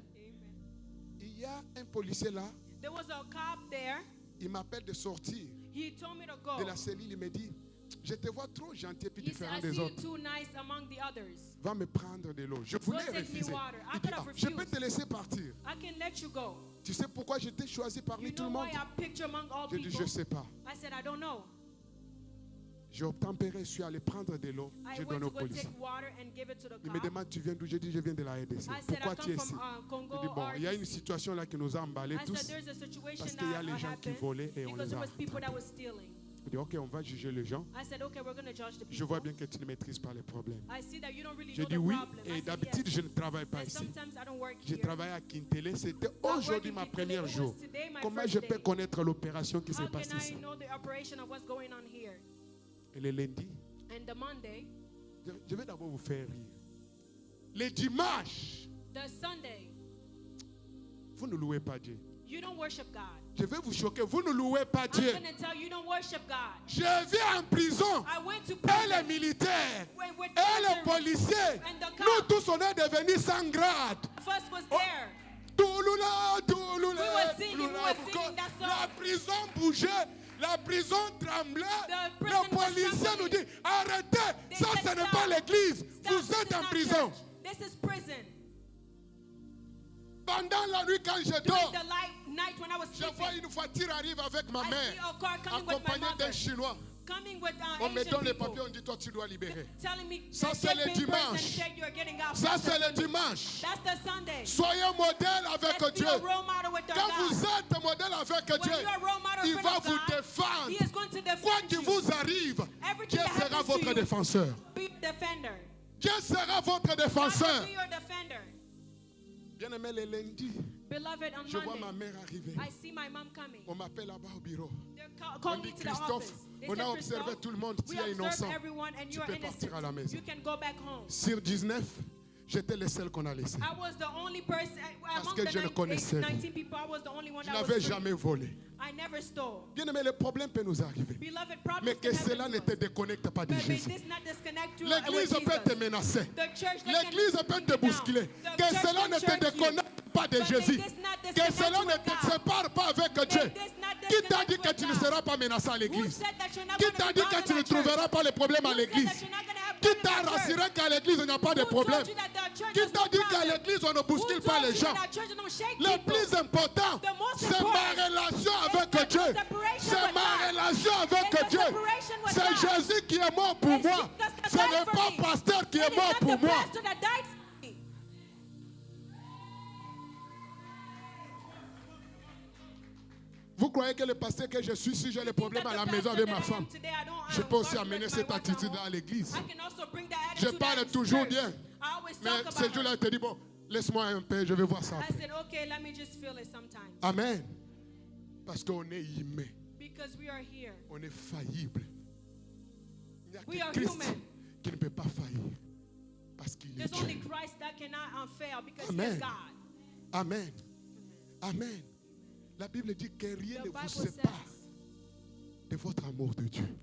Il y a un policier là, There was a cop there. il m'appelle de sortir He told me to de go. la cellule. Il me dit, je te vois trop gentil et puis He said, différent I des see you autres. too nice among the others. Va me prendre de l'eau. Je voulais take me refuser. water. I Il dit, could have je peux refused. te laisser partir. I can let you go. Tu sais pourquoi je t'ai choisi parmi You tout le know monde? why I picked you among all Je dis, people? je ne sais pas. I said, I don't know. J'ai obtempéré, je suis allé prendre de l'eau. I Je went donne to au go policier. take water and give it to the Il me cop. demande, tu viens d'où? Je dis, je viens de la RDC. I said, I Pourquoi tu es come ici? from Congo. Je dis, bon, il y a une RDC. situation là qui nous a emballés I said, tous. there's a situation Parce qu'il y a les that gens qui happened volaient et on because les there a was people that rattrapés. was stealing. Je dis, ok, on va juger les gens. I said, okay, we're going to judge the Je people. vois bien que tu ne maîtrises pas les problèmes. I see that you don't really Je know dis the oui, problem. I et said, d'habitude, yes. je ne travaille pas And ici. sometimes I don't work Je here. travaille à Quintélé. C'était I work aujourd'hui in ma Kitale. première It was jour. today my Comment first je peux day. connaître l'opération qui How s'est can passée I ici? know the operation of what's going on here? Et le lundi, And the Monday, je vais d'abord vous faire rire. Les dimanches, the Sunday, vous ne louez pas Dieu. you don't worship God. Je vais vous choquer, vous ne louez pas I'm Dieu. going to tell you, you don't worship God. Je vais en prison. I went to Et prison. les militaires, With et les military. policiers, And the nous cops. tous on est devenus sans grade. First was there. Touloula, touloula, We were singing, we touloula. were singing that song. La prison bougeait, la prison tremblait. The Le prison was policier trembling. nous dit, arrêtez, They ça said, ce n'est "Stop. pas l'église, Stop, vous this êtes is en not prison. church. This is prison. Pendant la nuit quand je During dors, the night when I was je vois sleeping, une voiture arrive avec ma I mère, see a car coming with my accompagnée d'un mother, Chinois. coming with On me Asian donne les people, papiers, on dit, toi tu dois libérer. telling me Ça, that c'est get le papers and dimanche. said you're getting out. Ça That's c'est the le Sunday. dimanche. That's the Sunday. Soyez modèle avec Let's be Dieu. a role model with our Quand God. vous êtes modèle avec When Dieu, you're a role model il in va front of vous God, défendre. He is going to Quoi defend qu'il you. vous arrive, Everything Dieu that sera happens to votre you, défenseur. be a defender. Dieu sera votre God défenseur. will be your defender. Bien aimé, le lundi, Beloved, on je vois ma Monday, mère arriver. I see my mom coming. On m'appelle là-bas au bureau. They're On calling dit, me to the Christophe, office. They on said, a observé Christophe, tout le monde, tu we es observed innocent. everyone and Tu you're peux innocent. partir à la maison. You can go back home. Sur 19, j'étais le seul qu'on a laissé. I was the only person among que the je ne connaissais rien. 19 people. I was the only one Je that n'avais was free. jamais volé. I never stole. Bien aimé, le problème peut nous arriver. Beloved, problems Mais que can happen cela to ne us. te déconnecte pas de But may Jésus. this not disconnect you L'église with peut te Jesus. menacer. The church that L'église can peut bring te you down. bousculer. The Que church cela can ne te shirk you. déconnecte pas de But may Jésus. this not Que disconnect cela you ne with te God. sépare pas avec May Dieu. this not Qui t'a disconnect dit que with tu ne God? seras pas menacé à Who l'église? said that you're not Qui going to t'a be dit que bothered tu ne at church? trouveras pas les problèmes à Who said l'église? that you're not going to have Qui problems t'a at church? rassuré qu'à l'église il n'y a pas de Who problème? told you that the church Qui has t'a no dit qu'à problem? l'église on ne Who bouscule pas told les you gens? that our church don't shake Le people? plus important, The most c'est ma important relation is avec the Dieu. separation C'est with ma God. relation It's avec the Dieu. separation with C'est God. Jésus qui est mort pour It's moi. Jesus that Ce died n'est for pas me. pasteur qui It est is mort not pour the moi. pastor that died for me. Vous croyez que le pasteur que je suis, si j'ai des problèmes à la That the maison pastor avec that ma I am femme, today, I don't je peux aussi argue amener with cette my wife at attitude home. à l'église. I can also bring that Je attitude parle at toujours church. bien. I always Mais talk ce about jour-là, her. il te dit, bon, laisse-moi un peu, je vais voir ça I après. said, okay, let me just feel it sometimes. Amen. Parce qu'on est humain. Because we are here. On est faillible. Il n'y a We que are Christ human. qui ne peut pas faillir. Parce qu'il est There's only Dieu. Christ that cannot fail because he Amen. is God. Amen. Amen. La Bible dit que rien The ne vous Bible sépare says, de votre amour de Dieu.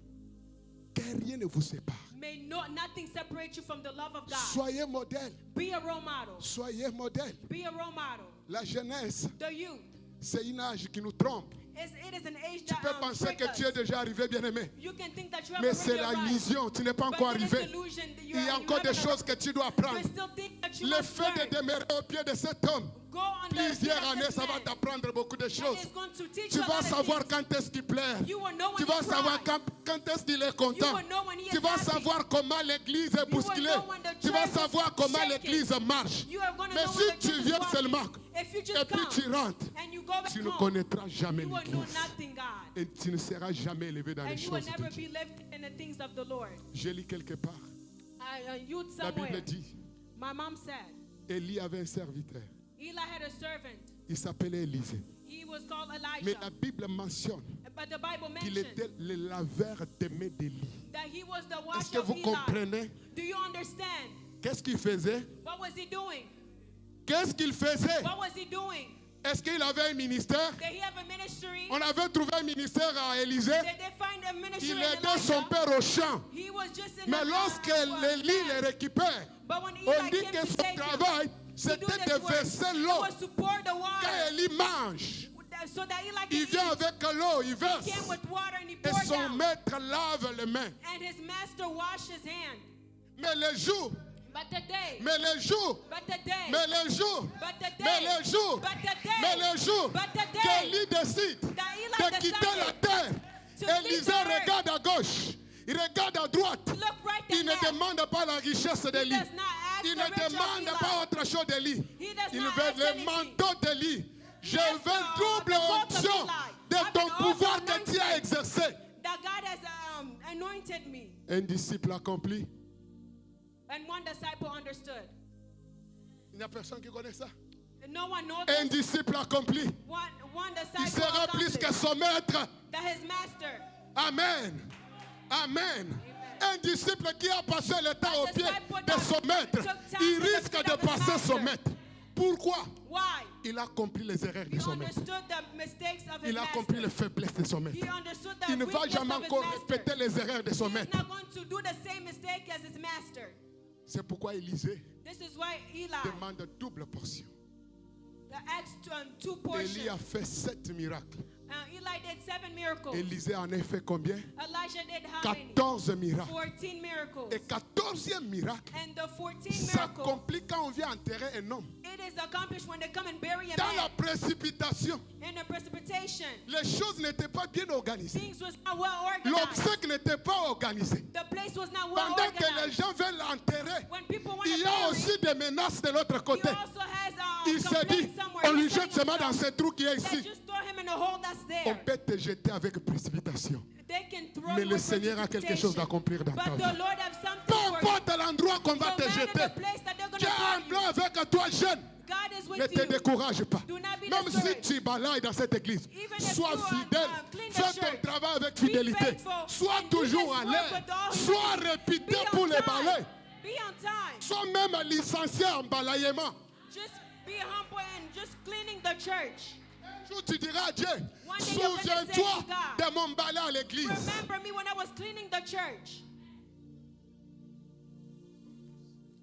Que rien ne vous sépare. may nothing separate you from the love of God. Soyez modèle. Be a role model. Soyez modèle. Be a role model. La jeunesse, The youth. c'est une âge qui nous trompe. It is an age Tu that peux penser trick que tu es us. déjà arrivé, bien-aimé. You can think that you have Mais already c'est la arrived. illusion. Tu n'es pas encore But it is arrivé. illusion that Il y a you encore des haven't choses que tu dois arrived. apprendre. You still think that you Le must fait de learn. demeurer au pied de cet homme, Go on the plusieurs feet of années, this ça va man. t'apprendre beaucoup de And choses. it's going to teach Tu you a vas lot of savoir things. quand est-ce qu'il pleure. You will know when Tu vas he savoir cries. quand est-ce qu'il est You content. will know when he Tu is vas happy. savoir comment l'église est You will bousculée. know when the Tu vas church is savoir comment shaken. l'église marche. You are going to Mais know si when the tu church is viens walking. seulement If you et just puis tu come rentres, and you go back tu ne home, connaîtras jamais you will know l'Église. nothing, God. Et tu ne seras jamais élevé dans les And you will choses de never Dieu. be lifted in the things of the Lord. Je lis quelque part. Youth La somewhere. Bible dit, My mom said, Élie avait un serviteur. Eli had a servant. Il s'appelait Élisée. He was called Mais Elijah. la Bible mentionne But the Bible qu'il mentioned était le laveur des mains d'Élie. that he was the Est-ce washer que of vous Eli. comprenez? Do you understand? Qu'est-ce qu'il faisait? What was he doing? Qu'est-ce qu'il faisait? What was he doing? Est-ce qu'il avait un ministère? Did he have a ministry? On avait trouvé un ministère à Élisée. Did they find a ministry Il in aidait son Elijah? père au champ. He was just in Mais the lorsque Élie les récupère, But when on Eli dit came que to son take him travail, to do c'était this de work, verser it l'eau. was to pour the Quand water. Élie mange, So that Eli il could vient eat. avec l'eau, il He verse. came with water and he Et poured son down. maître lave les mains. And his master washed his hand. Mais les jours, But the day, mais les jours, but the day, mais les jours, but the mais day, les jours, but the day, mais les jours but the day qu'Élie décide that Eli de quitter la decided terre, to leave Élisée the earth. regarde à gauche, il regarde à droite. Look right Il there. ne demande pas la richesse d'Élie. does not ask Il the ne riches of demande Eli. pas autre chose d'Élie. He does Il not veut ask le anything. manteau d'Élie. Je asks veux the double coat of onction Eli. de I've ton been pouvoir also que tu as exercé. That God has anointed me. Un disciple accompli. And one disciple understood. Il n'y a personne qui connaît ça. And no one knows Un this. disciple accompli. One Il disciple sera plus que accomplished son maître. that his master. Amen. Amen. Un disciple qui a passé le temps au pied disciple de son maître, took time il to the risque feet de of his passer son master. maître. Pourquoi? Why? Il a compris les erreurs de He son maître. understood the mistakes of his Il a compris les master. faiblesses de son maître. He understood the Il ne va weakness jamais of his encore master. répéter les erreurs de son He is maître. not going to do the same mistake as his master. C'est pourquoi Élisée This is why Eli demande double portion. asked 2 Élie a portions. fait 7 miracles. Eli did 7 miracles. Élisée en a fait combien? Elijah did how many? 14 miracles. 14 miracles. Et 14e miracle And the 14th miracle, s'accomplit quand on vient enterrer un homme. it is accomplished when they come and bury a Dans la man. précipitation, In the precipitation, les choses n'étaient pas bien organisées. things was not well organized. L'obsèque n'était pas organisé. The place was not well Pendant que les organized. gens veulent l'enterrer, When people want il y to a bury, aussi des menaces de l'autre he côté. also has Il s'est dit, complaints somewhere. on lui He's jette telling seulement dans himself, ce trou qui est let's ici. just throw him in the hole that's On there. peut te jeter avec précipitation. They can throw Mais you le with Seigneur a quelque chose precipitation. d'accomplir dans ta But vie. the Lord has Peu something for you. importe l'endroit qu'on va No te matter jeter, the place that they're going Dieu to a un throw plan you, avec toi, jeune. God is Ne with te you. décourage pas. Do not be Même si discouraged. tu balayes dans cette église, Even if sois you are, fidèle, clean the fais ton church, travail avec be fidélité, faithful, sois and do toujours this à work l'air, with all sois humility. réputé Be pour on les time. balais, Be on time. sois même licencié en balayement. Just be humble and just cleaning the church. Un jour tu diras à Dieu, One day you're gonna say souviens-toi to God, de mon balai à l'église. remember me when I was cleaning the church.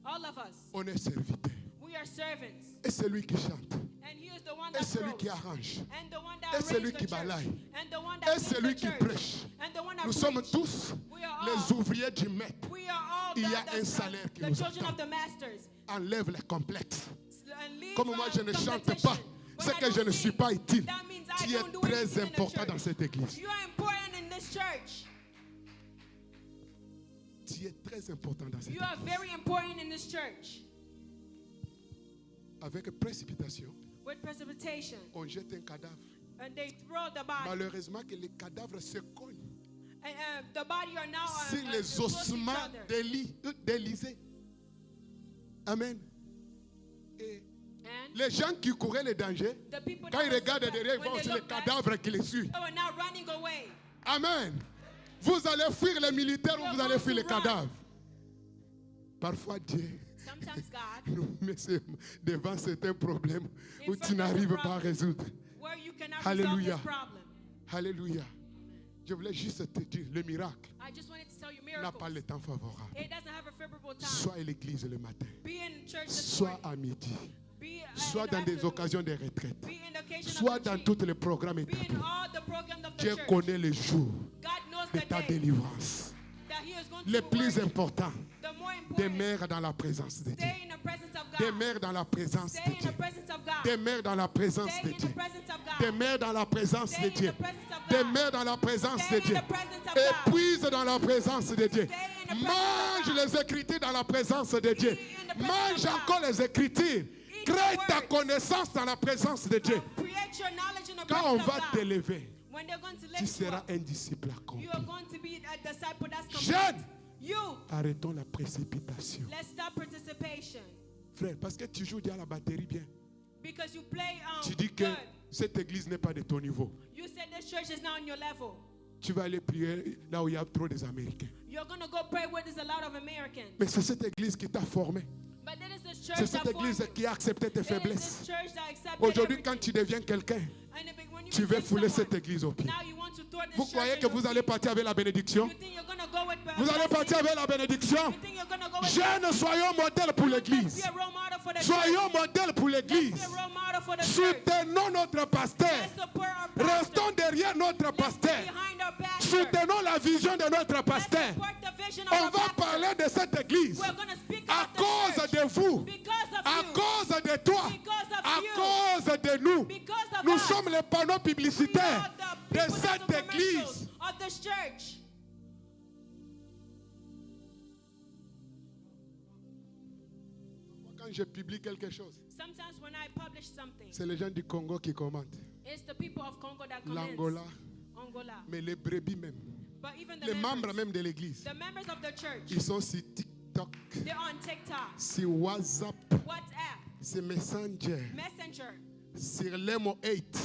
All of us, On est serviteur. we are servants. Et celui qui chante, And he is the one et that celui throws. qui arrange, And the one et that celui arranged qui the church. balaye, And the one et that celui cleaned the qui church. prêche. And the one that Nous sommes preached. tous We are les all, ouvriers du maître. we are all Il y a the, un salaire qui the nous children attend. of the masters. Enlève les complexes. And leave, Comme moi je ne chante competition. pas, When c'est I que je don't ne sing, suis pas utile. that means I Tu don't do es très anything in the important dans church. cette église. You are important in this church. Tu es très important dans cette You are église. very important in this church. Avec précipitation, With precipitation. on jette un cadavre. And they throw the body. Malheureusement que les cadavres se cognent And the body are now sur les close to each ossements other. d'Élysée. Amen. Et And les gens qui couraient les dangers, the people quand that ils were regardent surprised, derrière, ils when voient they aussi les look back, cadavres qui les suivent. they were now running away. Amen. Vous allez fuir les militaires ou You're vous allez fuir les going to run. cadavres. Parfois, Dieu Sometimes God, nous met devant certains problèmes où In tu front of n'arrives the pas à problem. résoudre. where you cannot Hallelujah. resolve this problem. Alléluia. Je voulais juste te dire, le miracle I just wanted to tell you n'a miracles. pas le temps favorable. It doesn't have a favorable time. Sois à l'église le matin, Be in church this soit morning. à midi, Be soit in the dans des afternoon. occasions de retraite, Be in the occasion soit of the dans retreat. tous les programmes Be établis. in all the programs of the Dieu church. connaît le jour God knows de the ta day délivrance. that He is going Le to plus work. important, The more important, demeure dans la présence de Dieu. stay in the presence of God. Demeure dans la présence Stay de in Dieu. the presence of God. Demeure dans la présence Stay de in Dieu. the presence of God. Demeure dans la présence Stay de in Dieu. the presence of God. Demeure dans la présence Stay de Dieu. in the presence of God. Épuise dans la présence de Dieu. Stay in the presence Mange of God. les écritures dans la présence de Dieu. Eat in the presence Mange of God. encore les écritures. Eat Crée ta connaissance dans la présence de Dieu. Create your knowledge in the Quand on presence va of God. t'élever, When they're going to tu lift you seras up, un disciple accompli. you are going to be a disciple that's Jeune, complete. You, arrêtons la précipitation. let's stop participation. Frère, parce que tu joues déjà la batterie bien. Because you play Tu dis que good. cette église n'est pas de ton niveau. You said this church is not on your level. Tu vas aller prier là où il y a trop des Américains. You're going to go pray where there's a lot of Americans. Mais c'est cette église qui t'a formé. But that is the church C'est cette that formed église you. qui a accepté tes It is faiblesses. this church that accepted Aujourd'hui, everything. quand tu deviens quelqu'un, And when you tu veux become fouler someone, cette église au pied. now you want to throw this Vous church croyez at que your vous allez feet. partir avec la bénédiction? You think you're going to go with Vous allez partir avec la bénédiction? You think you're going to go with Jeunes, soyons modèles pour Let's l'église. be a role model for the Soyons church. modèles pour Let's l'église. be a role model for the church. Soutenons notre pasteur. Let's support our pastor. Restons derrière notre Let's be pasteur. behind our pastor. Soutenons la vision de notre Let's pasteur. support the vision of On our va pastor. parler de cette église We're going to speak à about the cause church. de vous, Because of à you. cause de toi, Because of à you. cause de nous. Because of Nous us. sommes les panneaux We publicitaires are the de people that's cette the église. commercials of this church. Quand je publie quelque chose, Sometimes when I publish something, c'est les gens du Congo qui commentent. it's the people of Congo that comments. L'Angola, Angola. mais les brebis même. But even the Les membres members, même de l'église. the members of the church, Ils sont sur TikTok, they're on TikTok, sur WhatsApp, WhatsApp, sur Messenger, Messenger, sur Lemo 8.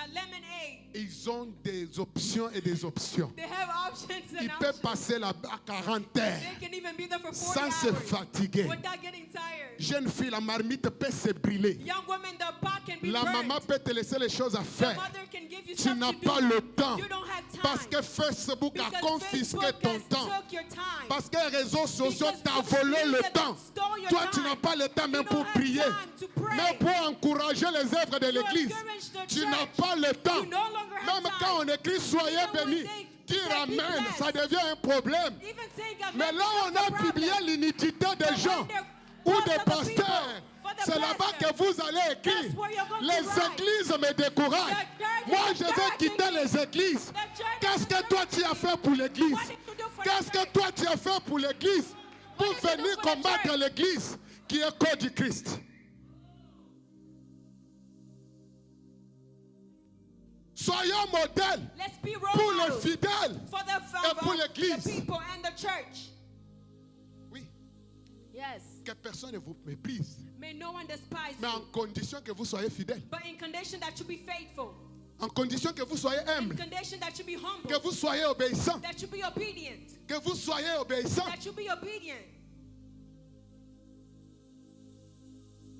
Lemonade. Ils ont des options et des options. They have options and Ils peuvent options. passer là-bas à 40 heures They can even be there for 40 sans se hours fatiguer. without getting tired. Jeune fille, la marmite peut se brûler. Young women, the pot can be La burnt. maman peut te laisser les choses à The faire. mother can give you Tu stuff n'as to pas do. le temps. You don't have time. Parce que Facebook a Because confisqué Facebook ton has temps. took your time. Parce que les réseaux sociaux Because t'ont social volé le media temps. stole your Toi, tu time. n'as pas le temps même You pour don't have prier. time to pray. Même pour encourager les œuvres de l'église. encourage the Tu church. n'as pas le temps. You no longer have Même time. quand on écrit soyez Even when bénis, they qui say be ramène, blessed. ça devient un problème. Even saying God Mais bless là, you on becomes a a problem. publié l'iniquité des gens ou des pasteurs. C'est là-bas que vous allez écrire. That's where you're going to Les write. églises me découragent. The church Moi, is je vais discouraging quitter me. les églises. The church Qu'est-ce is que toi tu as fait pour l'église? What did you do for the Qu'est-ce que church? toi tu as fait pour l'église? Pour What did you do venir for the combattre church? l'église qui est corps du Christ. Soyons modèles Let's be role pour les models fidèles. for et pour l'église. the people and the church. Oui, Yes. que personne ne vous méprise, May no one despise mais en you, condition que vous soyez fidèles. but in condition that you be faithful, En condition que vous soyez in humbles, condition that you be humble, que vous soyez obéissants, that you be obedient, que vous soyez obéissants. that you be obedient.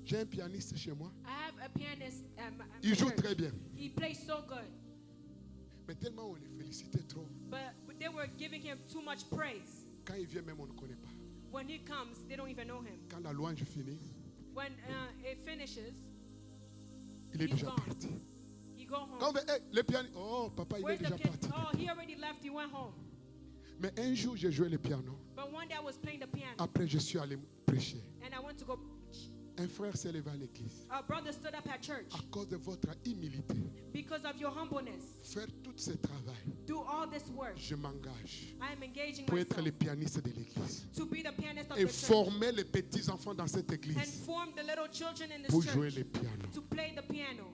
J'ai un pianiste chez moi, I have a pianist at il my joue church. très bien. He plays so good, Mais tellement on les félicitait trop, but they were giving him too much praise. quand il vient même on ne connaît pas. When he comes, they don't even know him. Quand la louange finit, When it finishes, il est he's déjà gone. parti. He go home. Quand on veut, hey, le pianiste, oh papa il est Where's the déjà pianist? parti. Oh, he already left. He went home. Mais un jour j'ai joué le piano, But one day I was playing the piano, après je suis allé prêcher. and I went to go preach. Un frère s'est levé à l'église Our brother stood up at church à cause de votre humilité. because of your humbleness. Faire tout ce travail, Do all this work. je m'engage I am engaging pour être myself le pianiste de l'église to be the pianist of et the church former les petits enfants dans cette and église form the little children in pour this jouer church le piano. to play the piano.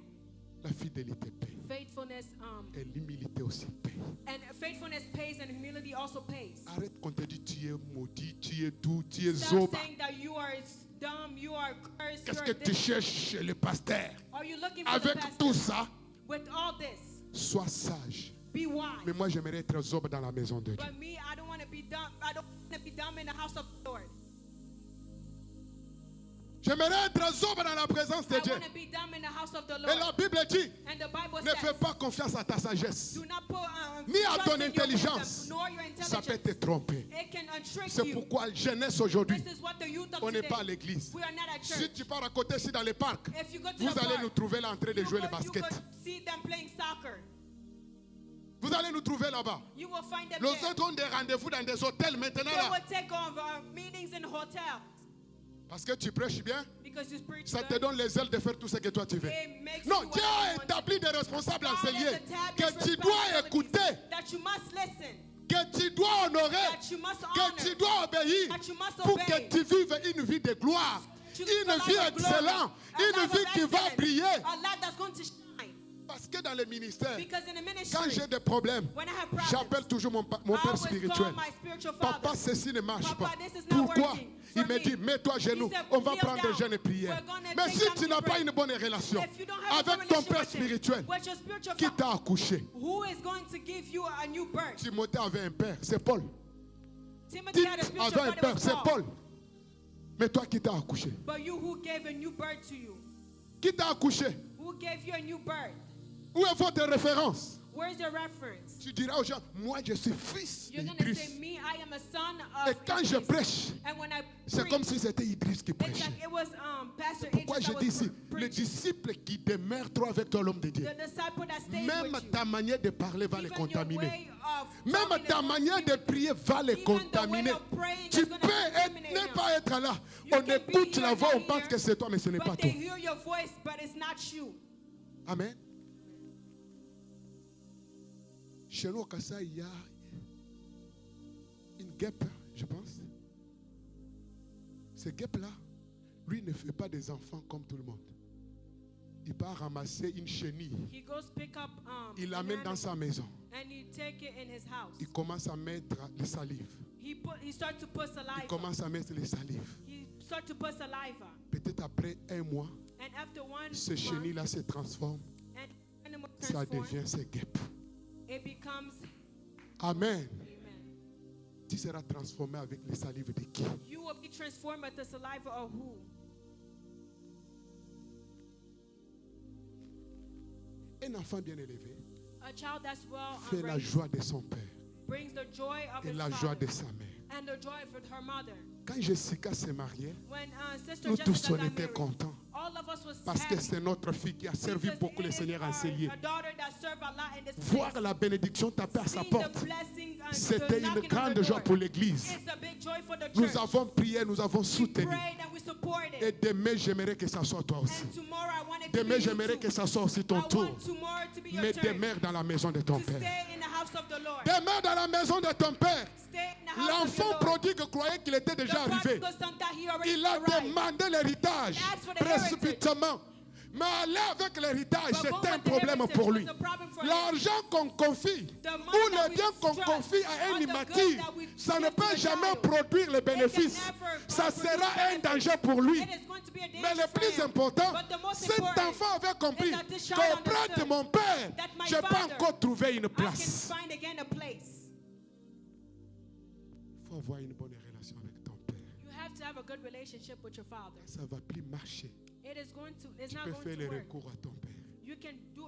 La fidélité paye Faithfulness, et l'humilité aussi paye. and faithfulness pays, and humility also pays. Arrête qu'on te dit tu es maudit, tu es doux, tu es Stop zoba. saying that you are dumb, you are cursed, Qu'est-ce you que are tu this. cherches chez le pasteur? Are you looking for Avec the pastor? tout ça, With all this, sois sage. be wise. Mais moi j'aimerais être zoba dans la maison de Dieu. But me, I don't want to be dumb. I don't want to be dumb in the house of the Lord. J'aimerais être zoba dans la présence de I Dieu. want to be dumb in the house of the Et la Lord. Bible dit, And the Bible ne fais says, pas confiance à ta sagesse. do not put Ni à trust ton in your intelligence. wisdom, nor your Ça peut intelligence. te tromper. It can trick C'est you. pourquoi jeunesse aujourd'hui, This is what the youth of on n'est today. pas à l'église. We are not at Si church. tu pars à côté ici dans les parcs, If you go to vous the allez park, nous trouver là en train de jouer le basket. you could see them playing soccer. Vous allez nous trouver là-bas. You will find them Nous there. autres ont des rendez-vous dans des hôtels maintenant They là. will take over meetings in hotels Parce que tu prêches bien, because you preach ça te good. donne les ailes de faire tout ce que toi tu veux. It makes Non, you Dieu what a you want établi to des responsables God has enseignés established que tu dois responsibilities écouter, that you must listen, que tu dois honorer, that you must honor, que tu dois obéir that you must pour obey, que tu vives une vie de gloire Une vie excellente. Une vie qui va briller. A life that's going to shine. Parce que dans le ministère, Because in the ministry, quand j'ai des problèmes, when I have problems, j'appelle toujours mon I père always spirituel. call my spiritual father. Papa, ceci ne marche Papa, pas. this is not Pourquoi? working Il for me me. dit, mets-toi à genoux, He said, on va kneel prendre des down. jeûnes et prières. We're gonna Mais take si time tu to n'as pas pray. une bonne relation If you don't have a avec good ton père relationship spirituel, with your spiritual qui father, t'a accouché? who is going to give you a new birth? Timothée avait un père, c'est Paul. Timothy had a Tite spiritual avait un father, père, was c'est Paul. Paul. Mais toi qui t'as accouché? But you who gave a new birth to you? Qui t'a accouché? Who gave you a new birth? Où est votre référence? Where's your reference? Tu diras aux gens, moi je suis fils You're going to say, d'Idriss. me, I am a son Et of quand je Idris. prêche, And when I c'est preach, comme si c'était Idriss qui it's prêchait. like it was Pastor Pourquoi Idris je that dis was ici, le preaching. disciple qui demeure trop avec toi, l'homme de Dieu, The disciple that stays même with you. ta manière de parler va les Even your contaminer. way of Même talking is ta going to manière be de prier va les Even the way contaminer. of praying Tu is gonna peux être, contaminate ne him. pas être là. You On can be écoute here, la voix, on not pense here, que c'est toi, mais ce n'est pas But they toi. hear your voice, but it's not you. Amen. Chez nous au Kassai, il y a une guêpe, je pense. Ce guêpe-là, lui ne fait pas des enfants comme tout le monde. Il part ramasser une chenille. He goes pick up Il an l'amène dans animal sa maison. and he take it in his house. Il commence à mettre les salives. He starts to put Il saliva. commence à mettre les salives. He starts to put saliva. Peut-être après un mois, And after one ce month, chenille-là se transforme. and animal Ça transform, devient ces guêpes. it becomes Amen. amen. Tu seras transformé avec les salives de qui? You will be transformed by the saliva of who? Un enfant bien élevé A child that's well fait la raised joie de son père brings the joy of et his la joie father de sa mère. and the joy of her mother. Quand Jessica s'est mariée, When Sister nous tous Jessica on got était married, contents all of us was parce que happy. c'est notre fille qui a servi Because beaucoup it le is Seigneur à our- enseigner. a daughter that served a lot in this Voir place. la bénédiction taper à sa Seeing porte, the blessing and c'était the une knocking on grande the joie door. pour l'Église. It's a big joy for the church. Nous avons prié, nous avons We soutenu. prayed and we supported. Et demain, j'aimerais que ça soit toi aussi. And tomorrow I want it to Demain, be you j'aimerais too. que ça soit aussi ton I tour. want tomorrow to be your Mais turn. demeure dans la maison de ton To père. stay in the house of the Lord. Demeure dans la maison de ton père. Stay in the house of L'enfant the Lord. prodigue croyait qu'il était The déjà arrivé. prodigal son that he already Il a arrived. demandé l'héritage He asked for the précipitamment. Mais aller avec l'héritage, But going c'était un with the problème heritage pour was lui. a problem for him. L'argent qu'on confie The money ou that les we biens qu'on trust, confie à un or the immature, goods that we ça ne give to peut a jamais child, produire les bénéfices. never Ça produce sera un benefits. danger pour lui. It is going to be a danger Mais le for plus him. important, But the most cet important enfant avait compris is that this child qu'auprès de understood mon père, that my je n'ai pas father, encore trouvé une I can place. find again a place. Il faut avoir une bonne relation avec ton père. You have to have a good relationship with your father. Ça ne va plus marcher. It's Tu not peux going faire to les work. recours à ton père. You can do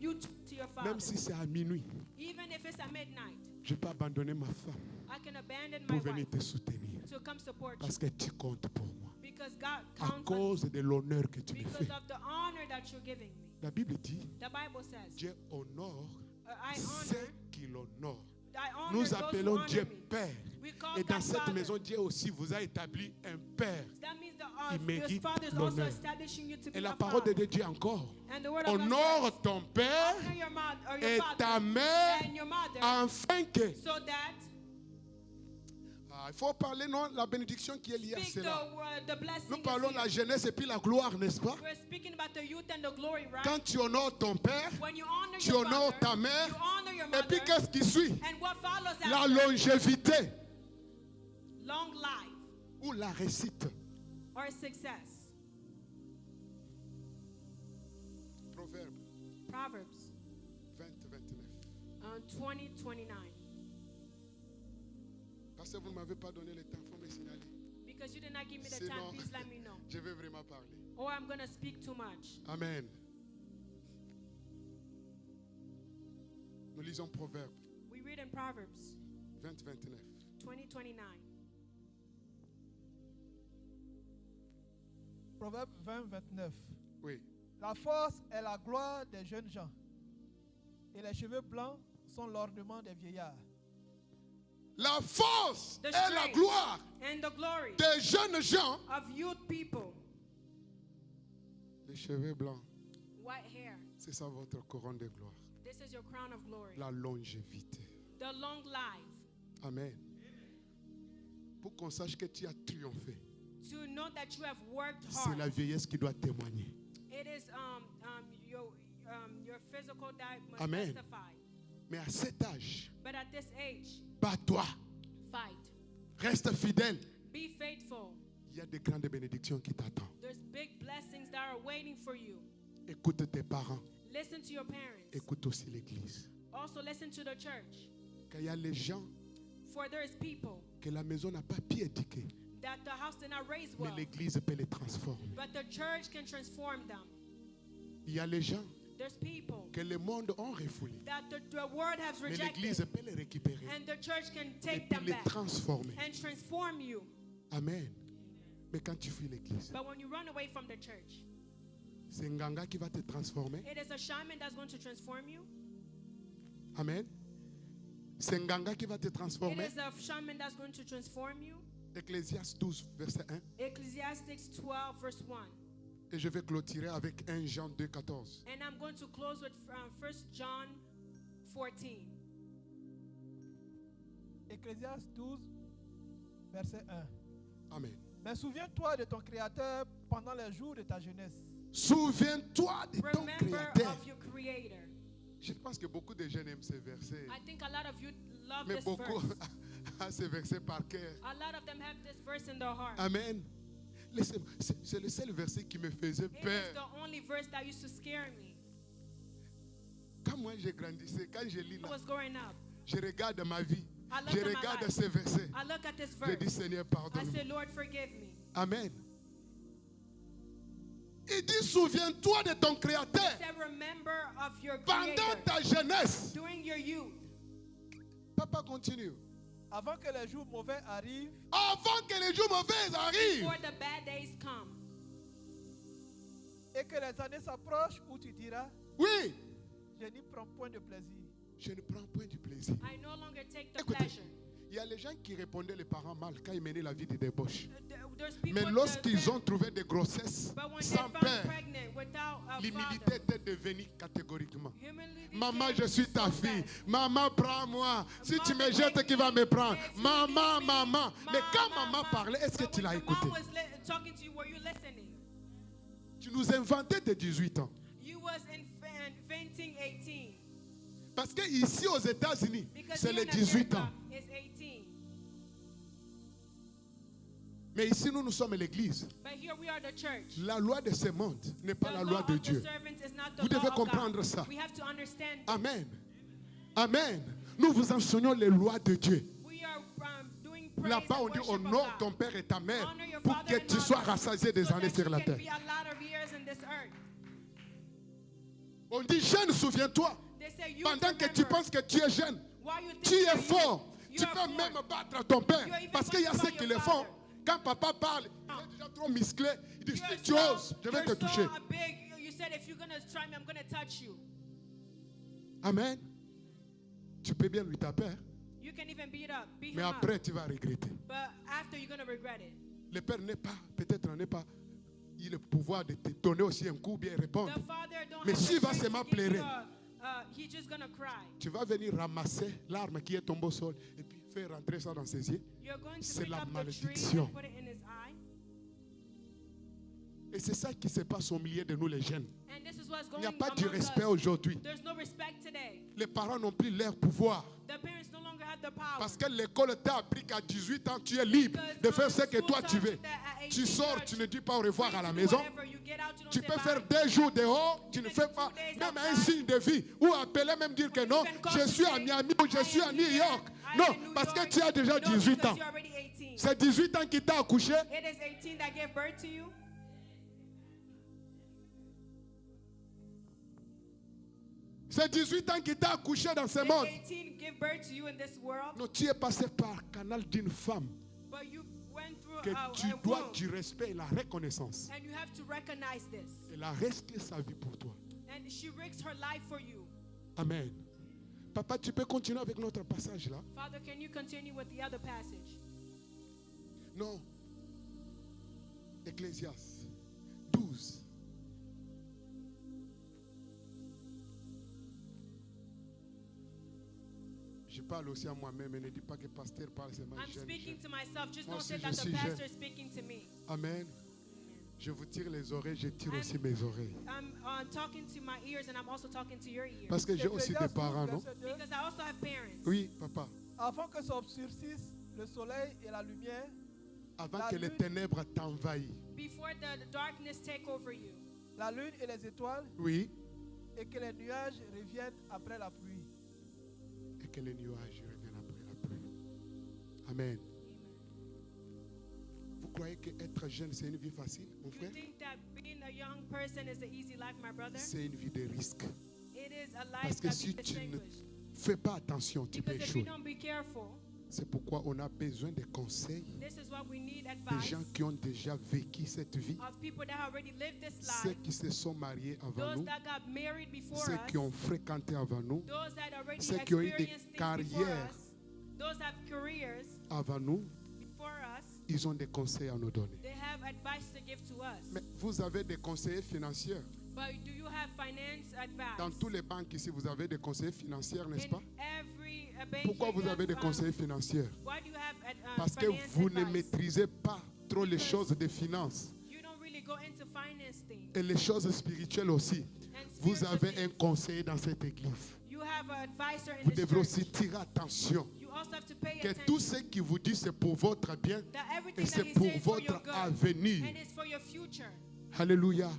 you to your father. Même si c'est à minuit, Even if it's at midnight, je peux abandonner ma femme I can abandon my pour wife venir te soutenir. to come support you. Parce que tu comptes pour moi. Because God À counts on cause de l'honneur que tu me because fais. of the honor that you're giving me. La Bible dit, The Bible says, Dieu honore I ceux honor, qui l'honorent. I honor Nous those who appelons honor Dieu me. Père. We call Et dans God cette Father. maison, Dieu aussi vous a établi un Père. That means Il the mérite Father is also l'honneur. establishing you to be Et la a parole de father. Dieu dit encore, And the word of God honore ton Père says, honor your mother or et your father ta mère and your mother, afin que... so that Il faut parler, non, la bénédiction qui est liée à speak cela. the blessing. Nous is parlons de here. la jeunesse et puis la gloire, n'est-ce pas? We're speaking about the youth and the glory, right? Quand tu honores ton Père, When you honor tu your honores father, ta mère, you honor your et mother, puis qu'est-ce qui suit? and what follows La after? longévité Long life ou la réussite. or success. Proverbe Proverbs 20-29. 20:29. Parce que vous ne m'avez pas donné le temps, il faut me signaler. Because you did not give me the Sinon- time, please let me know. Je vais vraiment parler. Or I'm going to speak too much. Amen. Nous lisons Proverbe We read in Proverbs 20-29. 20:29. Proverbe 20, 29. Oui. La force est la gloire des jeunes gens, et les cheveux blancs sont l'ornement des vieillards. La force The et la strength gloire and the glory des jeunes gens, of youth people, les cheveux blancs, white hair. c'est ça votre couronne de gloire. This is your crown of glory. La longévité. The long life. Amen. Pour qu'on sache que tu as triomphé. to know that you have worked C'est hard. la vieillesse qui doit témoigner. It is your physical diet must Amen. testify. Mais à cet âge, But at this age, bats-toi, fight. reste fidèle. Be faithful. Il y a des grandes bénédictions qui t'attendent. There's big blessings that are waiting for you. Écoute tes parents, Listen to your parents. écoute aussi l'église. Also listen to the church. Car il y a les gens For there is people que la maison n'a pas pu éduquer, that the house did not raise mais well, l'église peut les transformer. but the church can transform them. Il y a les gens There's people que le monde ont refoulés, that the world has mais l'église rejected, peut les récupérer and the church can et take puis them les back transformer. and transform you. Amen. Mais quand tu fuis l'église, But when you run away from the church, c'est Nganga qui va te transformer. it is a shaman that's going to transform you. Amen. C'est Nganga qui va te It transformer. is a shaman that's going to transform you. Ecclésiaste 12, verset 1. Ecclesiastes 12, verse 1. Et je vais clôturer avec 1 Jean 2, 14. And I'm going to close with 1 John 14. Ecclésiaste 12, verset 1. Amen. Mais souviens-toi de ton Créateur pendant les jours de ta jeunesse. Souviens-toi de ton Remember Créateur. of your Creator. Je pense que beaucoup de jeunes aiment ces versets. I think a lot of you love Mais this beaucoup verse. ont ces versets par cœur. A lot of them have this verse in their heart. Amen. Laissez-moi, c'est le seul verset qui me faisait It is peur. the only verse that used to scare me. Quand moi je grandissais, quand je lis I là, was growing up. je regarde ma vie, I look je at my regarde life. ces versets. I look at this Je dis verse. Seigneur, I pardonne-moi. say, Lord, forgive me. Amen. Il dit, souviens-toi de ton Créateur Say, remember of your pendant Creator ta jeunesse. during your youth. Papa continue. Avant que les jours mauvais arrivent Avant que les jours mauvais arrivent. Before the bad days come. et que les années s'approchent où tu diras, Oui, je n'y prends point de plaisir. je ne prends point du plaisir. I no longer take the Écoutez, pleasure. il y a les gens qui répondaient les parents mal quand ils menaient la vie de débauche. There's people Mais lorsqu'ils ont trouvé des grossesses but when they sans found père, pregnant without a l'humilité father, était devenue catégoriquement. humility Maman, came je suis ta so fille. fast. Maman, prends-moi. Si tu me Mother, jettes, take qui va me. me prendre? If you Maman, leave me, maman. Mais quand maman mama. parlait, est-ce que But tu when l'as your écouté? mom was talking to you, were you listening? Tu nous inventais de 18 ans. You was inventing 18. Parce que ici aux États-Unis, Because c'est here les in 18 ans. America, it's 18. Mais ici, nous sommes l'église. But here we are the church. La loi de ce monde n'est pas The la law loi de of the Dieu. servants is not the Vous law devez of comprendre God. ça. We have to understand this. Amen. Amen. Nous vous enseignons les lois de Dieu. We are doing praise Là-bas, on and dit worship of honore God. ton père et ta mère Honor your pour father que and tu sois mother, rassasié des so années that sur you la can terre. be a lot of years in this earth. On dit jeune, souviens-toi. They say you Pendant que tu remember penses que tu es jeune, while you think tu es you're fort. you Tu are peux forward. même battre ton père. You are even Parce qu'il y a fighting ceux for qui your le font. father. Quand papa parle, il est déjà trop musclé. Il dit, You're si tu so- oses, je vais te you're toucher. so big. You said if you're gonna try me, I'm gonna touch you. Amen. Tu peux bien lui taper, hein, You can even beat up, beat mais him up. après tu vas regretter. But after you're gonna regret it. Le père n'est pas, peut-être n'est pas, il a le pouvoir de te donner aussi un coup, bien répondre. The father don't Mais have s'il the va strength seulement to give you pleurer, he's just gonna cry. tu vas venir ramasser l'arme qui est tombée au sol et puis faire rentrer ça dans ses yeux. You're going to C'est pick la up the tree malédiction. and put it in his eye. Et c'est ça qui se passe au milieu de nous les jeunes. And this is what's Il going n'y a pas among de respect us. aujourd'hui. There's no respect today. Les parents n'ont plus leur pouvoir. The parents no longer have the power. Parce que l'école t'a appris qu'à 18 ans, tu es libre de faire ce que toi tu veux. Tu sors, tu ne dis pas au revoir à la maison. Tu peux faire 2 jours dehors, tu ne fais pas même un signe de vie. Ou appeler même dire que non, je suis à Miami ou je suis à New York. Non, parce que tu as déjà 18 ans. C'est 18 ans qui t'a accouché. It is 18 that gave birth to you. C'est 18 ans qui t'a accouché dans ce Did monde. 18 give birth to you in this world? Non, tu es passé par le canal d'une femme But you went through que tu a dois womb, du respect et la reconnaissance. and you have to recognize this. Elle a risqué sa vie pour toi. And she risks her life for you. Amen. Papa, tu peux continuer avec notre passage là? Father, can you continue with the other passage? Non. Ecclésiaste 12. Je parle aussi à moi-même, mais ne dis pas que pasteur parle, c'est ma I'm jeune. speaking to myself. Just Moi don't aussi, say je that the suis pastor jeune. is speaking to me. Amen. Je vous tire les oreilles, je tire aussi mes oreilles. I'm talking to my ears and I'm also talking to your ears. Parce que j'ai aussi des Ecclésiaste 12, parents, non? verset 2. Because I also have parents. Oui, papa. Afin que s'obscurcisse le soleil et la lumière, Avant La que les lune- ténèbres t'envahissent. Before the darkness take over you. la lune et les étoiles, Oui. et que les nuages reviennent après la pluie. Et que les nuages reviennent après la pluie. Amen. Vous croyez qu'être jeune, c'est une vie facile, mon You frère? think that being a young person is an easy life, my brother? C'est une vie de risque. It is a Parce life que that si be tu ne distinguished. fais pas attention, tu peux Because if you échouer. don't be careful, C'est pourquoi on a besoin de conseils this is what we need des advice gens qui ont déjà vécu cette vie, of people that have already lived this ceux life, qui se sont mariés avant those nous, that got married before ceux us, qui ont fréquenté avant nous, those that already ceux qui ont eu des experienced things before carrières us, those that have careers avant nous, before us, ils ont des conseils à nous donner. they have advice to give to us. Mais vous avez des conseillers financiers. But do you have finance advice? Dans tous les banques ici, vous avez des conseillers financiers, n'est-ce pas? In every bank, Pourquoi you vous avez have, des conseillers financiers? why do you have Parce que finance vous ne advice? maîtrisez pas trop les choses de finances You don't really go into finance things. et les choses spirituelles aussi. And Vous spiritual avez un things. conseiller dans cette église. You have an advisor in Vous this devrez church. aussi tirer attention You also have to pay que attention tout ce qui vous dit c'est pour votre bien that everything et that c'est he pour says for your votre good avenir. and it's for your future. Alléluia.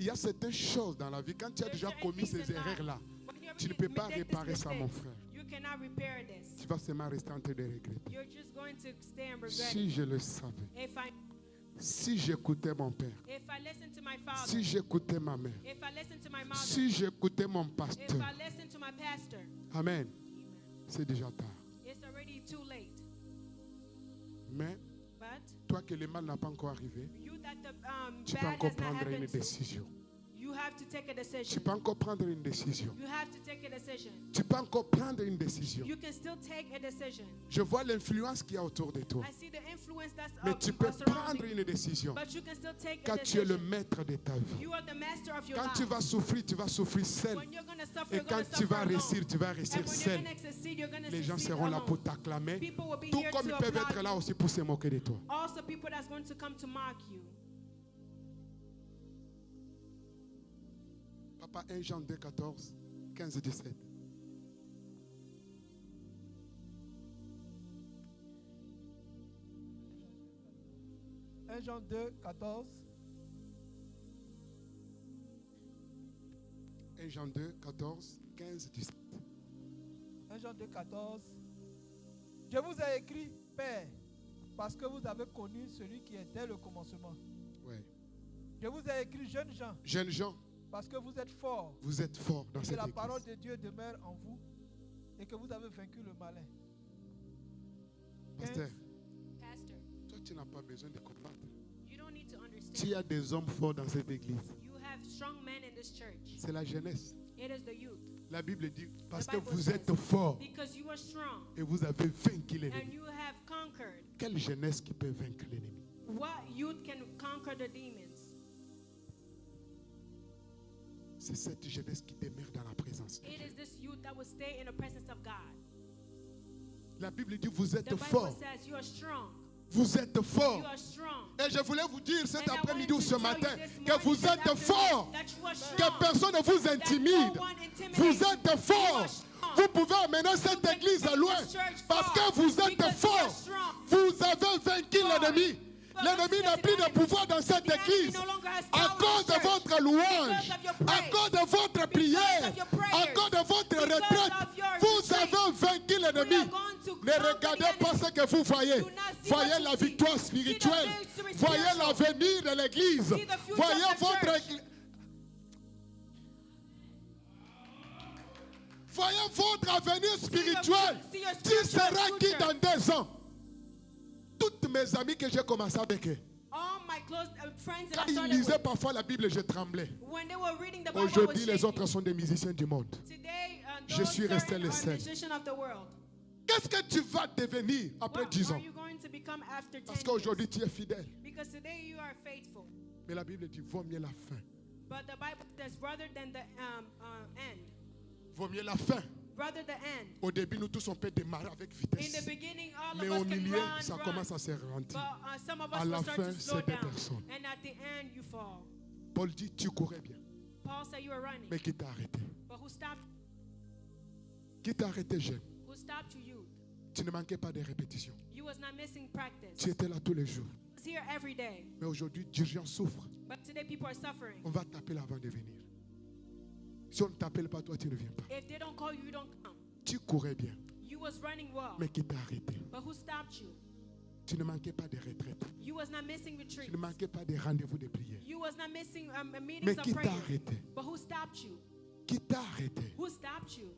Il y a certaines choses dans la vie, quand tu as There's déjà certain commis things ces in life. erreurs-là, When you tu ne already peux pas did these réparer ça, mon mistakes, frère. you cannot repair this. Tu vas seulement rester en train de regretter. You're just going to stay and regret Si it. je le savais, si j'écoutais mon père, If I listen to my father, si j'écoutais ma mère, if I listen to my mother, si j'écoutais mon if pasteur, I listen to my pastor, Amen, c'est déjà tard. it's already too late. Mais But toi que le mal n'a pas encore arrivé, you that the tu peux bad encore has not prendre une happened to, décision. you have to take a Tu decision. peux encore prendre une décision. You have to take a decision. Tu peux encore prendre une décision. You can still take a decision. Je vois l'influence qu'il y a autour de toi. I see the influence that's Mais tu peux surrounding prendre you. une décision But you can still take a quand tu es le decision. maître de ta vie. You are the master of your Quand life. tu vas souffrir seul. When you're going to suffer, Et you're quand going to tu suffer vas alone. réussir, tu vas And réussir when you're seul. going to succeed, you're going to Les gens succeed seront là alone. pour t'acclamer. People will be Tout here comme to ils peuvent applaud être là you. aussi pour se moquer de toi. Also, people that's going to come to mock you. Papa 1 Jean 2, 14, 15, 17. « 1 Jean 2, 14. 1 Jean 2, 14, 15, 17. 1 Jean 2, 14. Je vous ai écrit, Père, parce que vous avez connu celui qui est dès le commencement. Ouais. Je vous ai écrit, jeunes gens, Jeunes gens, parce que vous êtes forts, vous êtes forts dans et que cette la parole église. de Dieu demeure en vous, et que vous avez vaincu le malin. Pasteur, Pastor, toi tu n'as pas besoin de combattre. you don't need to understand. Tu as des hommes forts dans cette église. You have strong men in this church. C'est la jeunesse. It is the youth. La Bible dit, parce The que Bible vous says, êtes forts Because you are strong et vous avez vaincu and l'ennemi. you have conquered. Quelle jeunesse qui peut vaincre l'ennemi? What youth can conquer the demons? C'est cette jeunesse qui demeure dans la présence de It Dieu. is this youth that will stay in the presence of God. La Bible dit, vous The êtes Bible forts. says you are strong. Vous êtes forts. You are strong. Et je voulais vous dire cet And I après-midi ou wanted ce to tell matin you this que morning, vous this êtes afternoon, forts. that you are Que strong. personne ne vous That intimide. no one intimidates Vous you. êtes You forts. are strong. Vous pouvez amener cette can église take loin this church parce far que vous êtes because you are forts. strong. Vous avez vaincu Far. l'ennemi. But L'ennemi n'a the plus de enemy- pouvoir dans cette the enemy église. no longer has À power in cause de church. votre louange, Because of your à praise. cause de votre prière, of your à prayers. cause de votre Because retraite, of your vous retreat. avez vaincu We are l'ennemi. going to Ne conquer regardez the pas enemy. ce que vous voyez. Do not see Voyez what you la see. victoire See the spirituelle. victory Voyez spiritual. l'avenir de l'église. See the future Voyez of the votre church. église. Voyez votre avenir spirituel. see your Tu spiritual seras qui future. dans 2 ans? Toutes mes amies que j'ai commencé avec eux, All my close friends that quand I ils started lisaient with, parfois la Bible, je tremblais. when they were reading the Bible, I was Aujourd'hui, les shaking. autres sont des musiciens du monde. Today, Je those suis resté certain le are seul. musicians of the world. Qu'est-ce que tu vas devenir après What 10 are ans? you going to become after 10 Parce years? qu'aujourd'hui, tu es fidèle. Because today you are faithful. Mais la Bible dit, vaut mieux la fin. But the Bible says rather than the end, Vaut mieux la fin Rather the end. Au début, nous tous on peut démarrer avec In vitesse. the beginning, all Mais of au us can milieu, run, ça run. commence à se ralentir. But some of À us la will start fin, to slow c'est deux down. personnes. And at the end, you fall. Paul dit, tu courais bien. Paul said you were running. Mais qui t'a arrêté? But who stopped? Qui t'a arrêté, jeune? Who stopped you, youth? Tu ne manquais pas de répétitions. You was not missing practice. Tu étais là tous les jours. You was here every day. Mais aujourd'hui, d'urgence souffre. But today people are suffering. On va t'appeler avant de venir. Si on ne t'appelle pas, toi, tu ne viens pas. If they don't call you, you don't come. Tu courais bien. You was running well. Mais qui t'a arrêté? But who stopped you? Tu ne manquais pas de retraite. You was not missing Tu retreats. ne manquais pas de rendez-vous de prière. You was not missing Mais meetings qui of t'a prayer. arrêté? But who stopped you? Qui t'a arrêté? Who stopped you?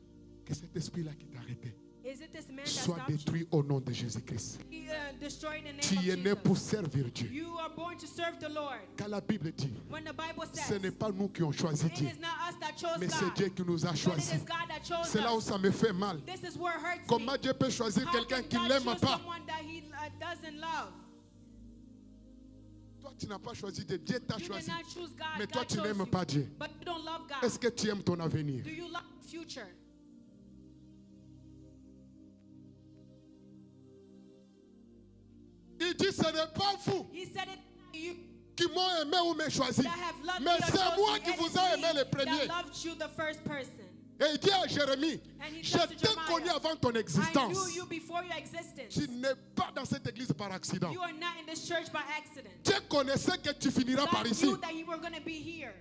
Que cet esprit-là qui t'a arrêté Is it this man that soit stopped you? détruit au nom de Jésus-Christ. He destroyed in the Tu name es of né Jesus. pour servir Dieu. You are born to serve the Lord. Quand la Bible dit, When the Bible ce says, n'est pas nous qui avons choisi it Dieu, is not us that chose mais c'est God, Dieu qui nous a but it choisis. is God that chose C'est là où us. ça me fait mal. This is where it hurts Comment me. Dieu peut choisir How quelqu'un can qui ne God l'aime choose pas? someone that he doesn't love? Toi, tu n'as pas choisi Dieu. Dieu t'a You did choisi. not choose God. Mais toi, God tu chose n'aimes you. pas Dieu. But you don't love God. Est-ce que tu aimes ton avenir? Do you love the future? Il dit, ce n'est pas vous He said it. You qui m'ont aimé ou m'ont choisi. that have loved Mais me or c'est chose moi me, qui and vous it's ai me aimé le premier. that loved you the first person. Et il dit à Jérémie, And he je said to t'ai Jeremiah, connu avant ton I existence. knew you before your existence. Tu n'es pas dans cette église par accident. You are not in this church by accident. Dieu connaissait que tu finiras par God ici. knew that you were going to be here.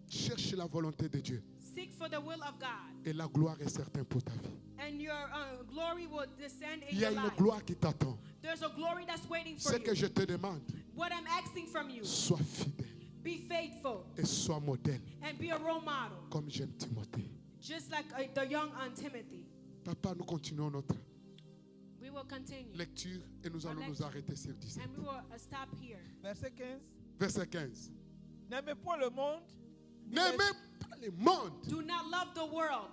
Cherche la volonté de Dieu. Seek for the will of God. Et la gloire est certaine pour ta vie. And your glory will descend in Il y a your une life. gloire qui t'attend. There's a glory that's waiting for Ce que you. je te demande, What I'm asking from you, sois fidèle be faithful et sois modèle and be a role model. comme j'aime Timothée. Just like the young Timothy. Papa, nous continuons notre We will continue. lecture et nous allons nous arrêter sur 17. And we will stop here. Verset 15. Verset 15. N'aimez point le monde, N'aimez pas le monde, Do not love the world,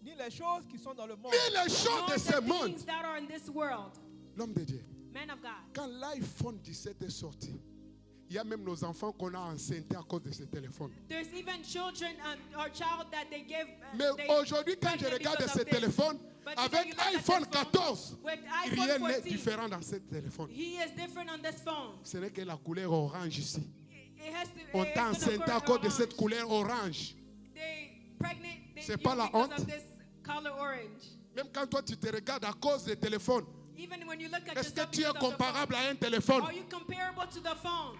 ni les choses qui sont dans le monde. ni les choses nor de ce the monde. things that are in this world. L'homme de Dieu. Man of God. Quand l'iPhone 17 est sorti, il y a même nos enfants qu'on a enceintés à cause de ce téléphone. There's even children or child that they give. Mais they aujourd'hui, quand je pregnant regarde because ce of this. téléphone, But today you avec look at iPhone this phone, 14, with rien iPhone n'est 14, différent dans ce téléphone. he is different on this phone. Ce n'est que la couleur orange ici. It has to, On it's t'a gonna enceinté occur à cause de orange. cette couleur orange. They pregnant C'est you pas la because honte. of this color orange. Même quand toi tu te regardes à cause du téléphone, Even when you look at est-ce que yourself tu es because of the phone, comparable à un téléphone? are you comparable to the phone?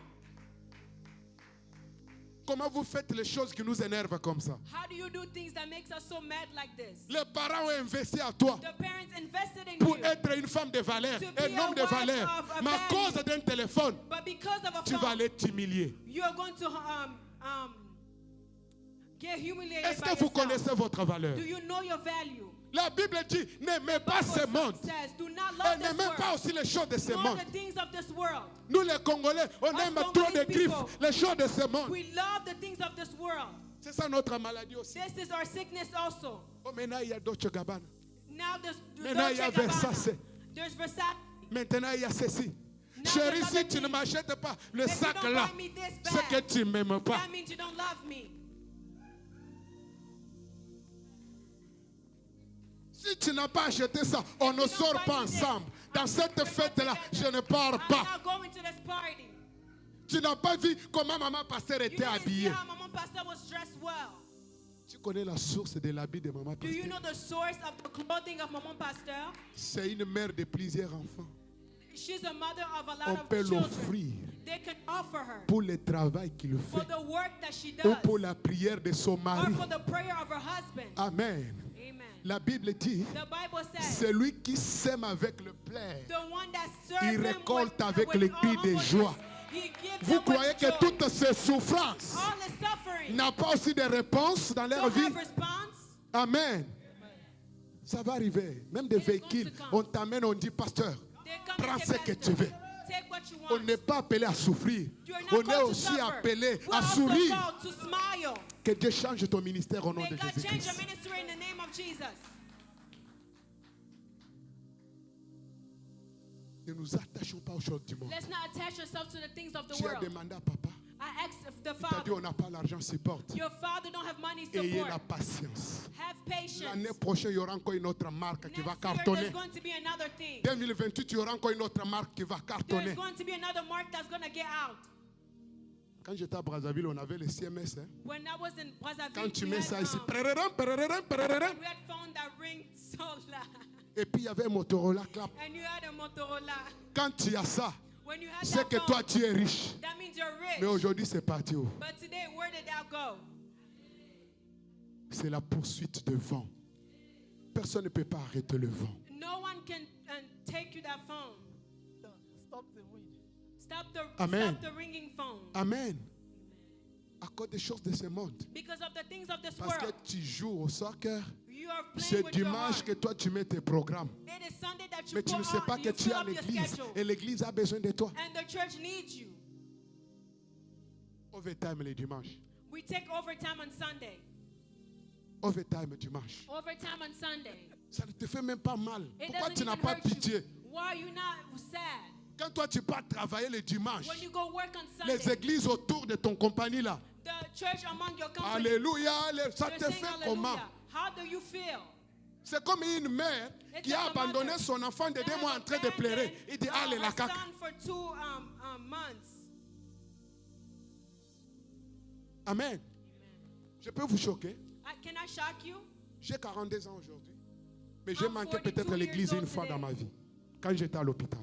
Comment vous faites les choses qui nous énervent comme ça? How do you do things that makes us so mad like this? Les parents ont investi à toi The parents invested in pour you, être une femme de valeur, To un be homme a de wife valeur. of a Mais à value. cause d'un téléphone, but because of a tu vas phone, aller t'humilier. you are going to get humiliated Est-ce by que vous yourself. connaissez votre valeur? Do you know your value? La Bible dit, n'aimez pas ce monde. Says, do not Et love this n'aimez pas world, aussi les choses de ce nor monde. the things of this world. Nous les Congolais, on Us aime Congolese trop de griffes, people, les choses de ce monde. We love the things of this world. C'est ça notre maladie aussi. This is our sickness also. Oh, maintenant il y a Dolce Gabbana. Now there's Maintenant il y a Dolce Gabbana. Versace. There's Versace. Maintenant il y a ceci. Now Chérie, there's si other tu ne things. m'achètes pas le If you sac don't là, buy me this c'est que bag, tu ne m'aimes pas. that means you don't love me. Si tu n'as pas acheté ça, on ne sort pas ensemble. Dans cette fête-là, je ne pars I'm pas. not going to this party. Tu n'as pas vu comment maman pasteur You était didn't see habillée. how Maman Pastor was dressed well. Tu connais la source de l'habit de maman Do you pasteur? know the source of the clothing of Maman Pastor? C'est une mère de plusieurs enfants. She's a mother of a On lot of peut children. l'offrir They can offer her pour le travail qu'il for fait the work that she ou does pour la prière de son or mari. for the prayer of her husband. Amen. Amen. La Bible dit, The Bible says celui qui sème avec le plaid, the one that serves il him récolte with, avec with les all cris de humbleness, joie. he gives Vous them croyez with que joy. toutes ces souffrances All the suffering n'ont pas aussi de réponse dans leur don't vie? have response. Amen. Ça va arriver. Même des It is going véhicules, to come. on t'amène, on dit, pasteur, They come prends and ce say, que Pastor, tu veux. take what you On want. n'est pas appelé à souffrir. You are not On est called to aussi suffer. appelé We're à also sourire. called to smile. Que Dieu change ton ministère au nom May de God change your Jésus-Christ. ministry in the name of Jesus. Ne nous attachons pas aux choses du monde. Let's not attach ourselves to the things of the Tu as world. demandé à papa, I asked if the Il t'a dit, father, on n'a pas l'argent, supporte. your father don't have money Ayez la support. patience. Have patience. L'année prochaine, il y aura encore une autre marque qui va Next year, cartonner. there's going to be another thing. 2028, il y aura encore une autre marque qui va There's cartonner. going to be another mark that's going to get out. Quand j'étais à Brazzaville, on avait les CMS. Hein. When I was in Brazzaville, Quand tu we mets had, ça ici, we péréréren, péréréren, péréréren. had phone that ring so loud. Et puis il y avait un Motorola clap. And you had a Motorola. Quand tu as ça, When you had c'est that que phone, toi tu es riche. that means you're rich. Mais aujourd'hui, c'est parti où? But today, where did that go? C'est la poursuite de vent. Personne ne peut pas arrêter le vent. No one can take you that phone. Stop the wind. Amen. Stop the ringing phone. Amen. À cause des choses de ce monde. Because of the things of this Parce que world. tu joues au soccer. You are playing C'est with your dimanche heart. que toi tu mets tes programmes. It is Sunday that you Mais tu ne put sais on, pas que you tu fill es à up your l'église. schedule. Et l'église a besoin de toi. And the church needs you. Overtime les dimanches. We take overtime on Sunday. Overtime dimanche. Overtime on Sunday. Ça ne te fait même pas mal. It Pourquoi doesn't tu n'as even pas hurt you. pitié? Why are you not sad? Quand toi tu pars travailler le dimanche, When you go work on les Sunday, églises autour de ton compagnie là, the church among your company, alléluia, ça they're te saying fait comment? hallelujah. How do you feel? C'est comme une mère qui a abandonné son enfant de 2 mois en train de pleurer. Il dit, allez la caca. son for 2 months. Amen. Je peux vous choquer. Can I shock you? J'ai 42 ans aujourd'hui. Mais j'ai I'm manqué 42 peut-être l'église years old une fois today. dans ma vie. Quand j'étais à l'hôpital.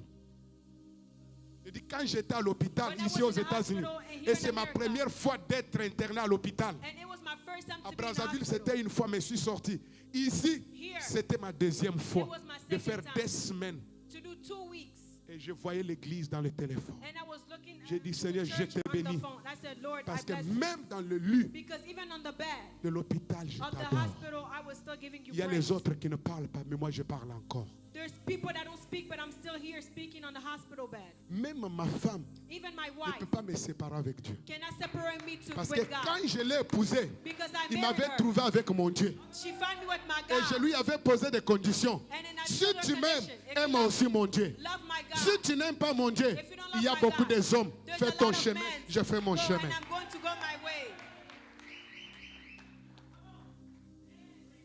Je dis quand j'étais à l'hôpital When I ici was aux in the États-Unis. hospital and here Et in c'est ma America. première fois d'être interné à l'hôpital. And it was my first time À to be in the Brazzaville, hospital. c'était une fois, mais je suis sorti. Ici, Here, c'était ma deuxième fois it was my de second faire time. des semaines. To do 2 weeks. Et je voyais l'église dans le téléphone. And I was looking J'ai at dit, the Seigneur, je church te on the bénis. phone. I said, Lord, Parce I que bless you. même dans le lit Because even on the bed de l'hôpital, je of the t'adore. hospital, I was still giving you Il y a praise. les autres qui ne parlent pas, mais moi je parle encore. There's people that don't speak, but I'm still here speaking on the hospital bed. Même ma femme Even my ne wife peut pas me séparer avec Dieu. cannot separate me Parce que with God. quand je l'ai épousée, Because I il married m'avait her. trouvé avec mon Dieu. She found me with my Et je God. lui avais posé des conditions. And then I Si told her tu m'aimes, condition. If you aime love aussi me, mon Dieu. love my God. Si tu n'aimes pas mon Dieu, If you don't il y a love my beaucoup God, des hommes. there's Fais a ton lot of chemin, men. je fais mon Go, chemin. and I'm going to go my way.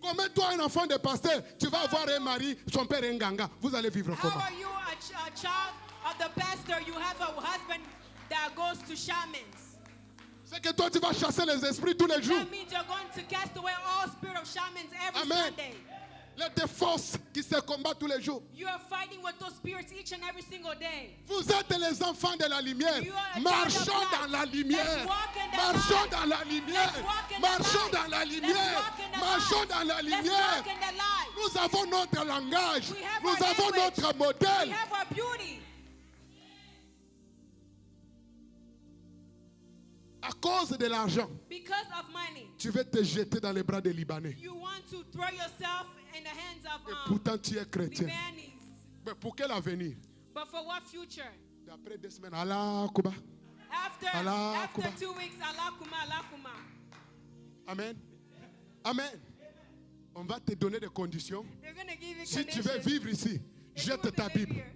Comme toi, un enfant de pasteur, tu vas avoir un mari, son père est un ganga. Vous allez vivre How comment? are you a child of the pastor? You have a husband that goes to shamans. C'est que toi, tu vas chasser les esprits tous les jours. That means you're going to cast away all spirit of shamans every Amen. Sunday. Les forces qui se combattent tous les jours. You are fighting with those spirits each and every single day. Vous êtes les enfants de la lumière. You are a Marchons child of dans la light. lumière. Let's walk in the Marchons light. dans la lumière. Let's walk in the Marchons light. dans la Let's lumière. walk in the Marchons light. dans la Let's lumière. walk in the light. Nous avons notre langage. We have Nous our avons language. notre We modèle. have our beauty. À cause de l'argent, Because of money, tu veux te jeter dans les bras des Libanais. you want to throw yourself in the hands Et of pourtant, tu es chrétien. Libanese. Mais pour quel avenir? But for what future? D'après 2 semaines, Allah Kuba. Allah After Kuba. 2 weeks, Allah kuma. Amen. Amen. On va te donner des conditions. They're going to give you Si tu veux conditions. vivre ici, If you jette want to ta live Bible. here,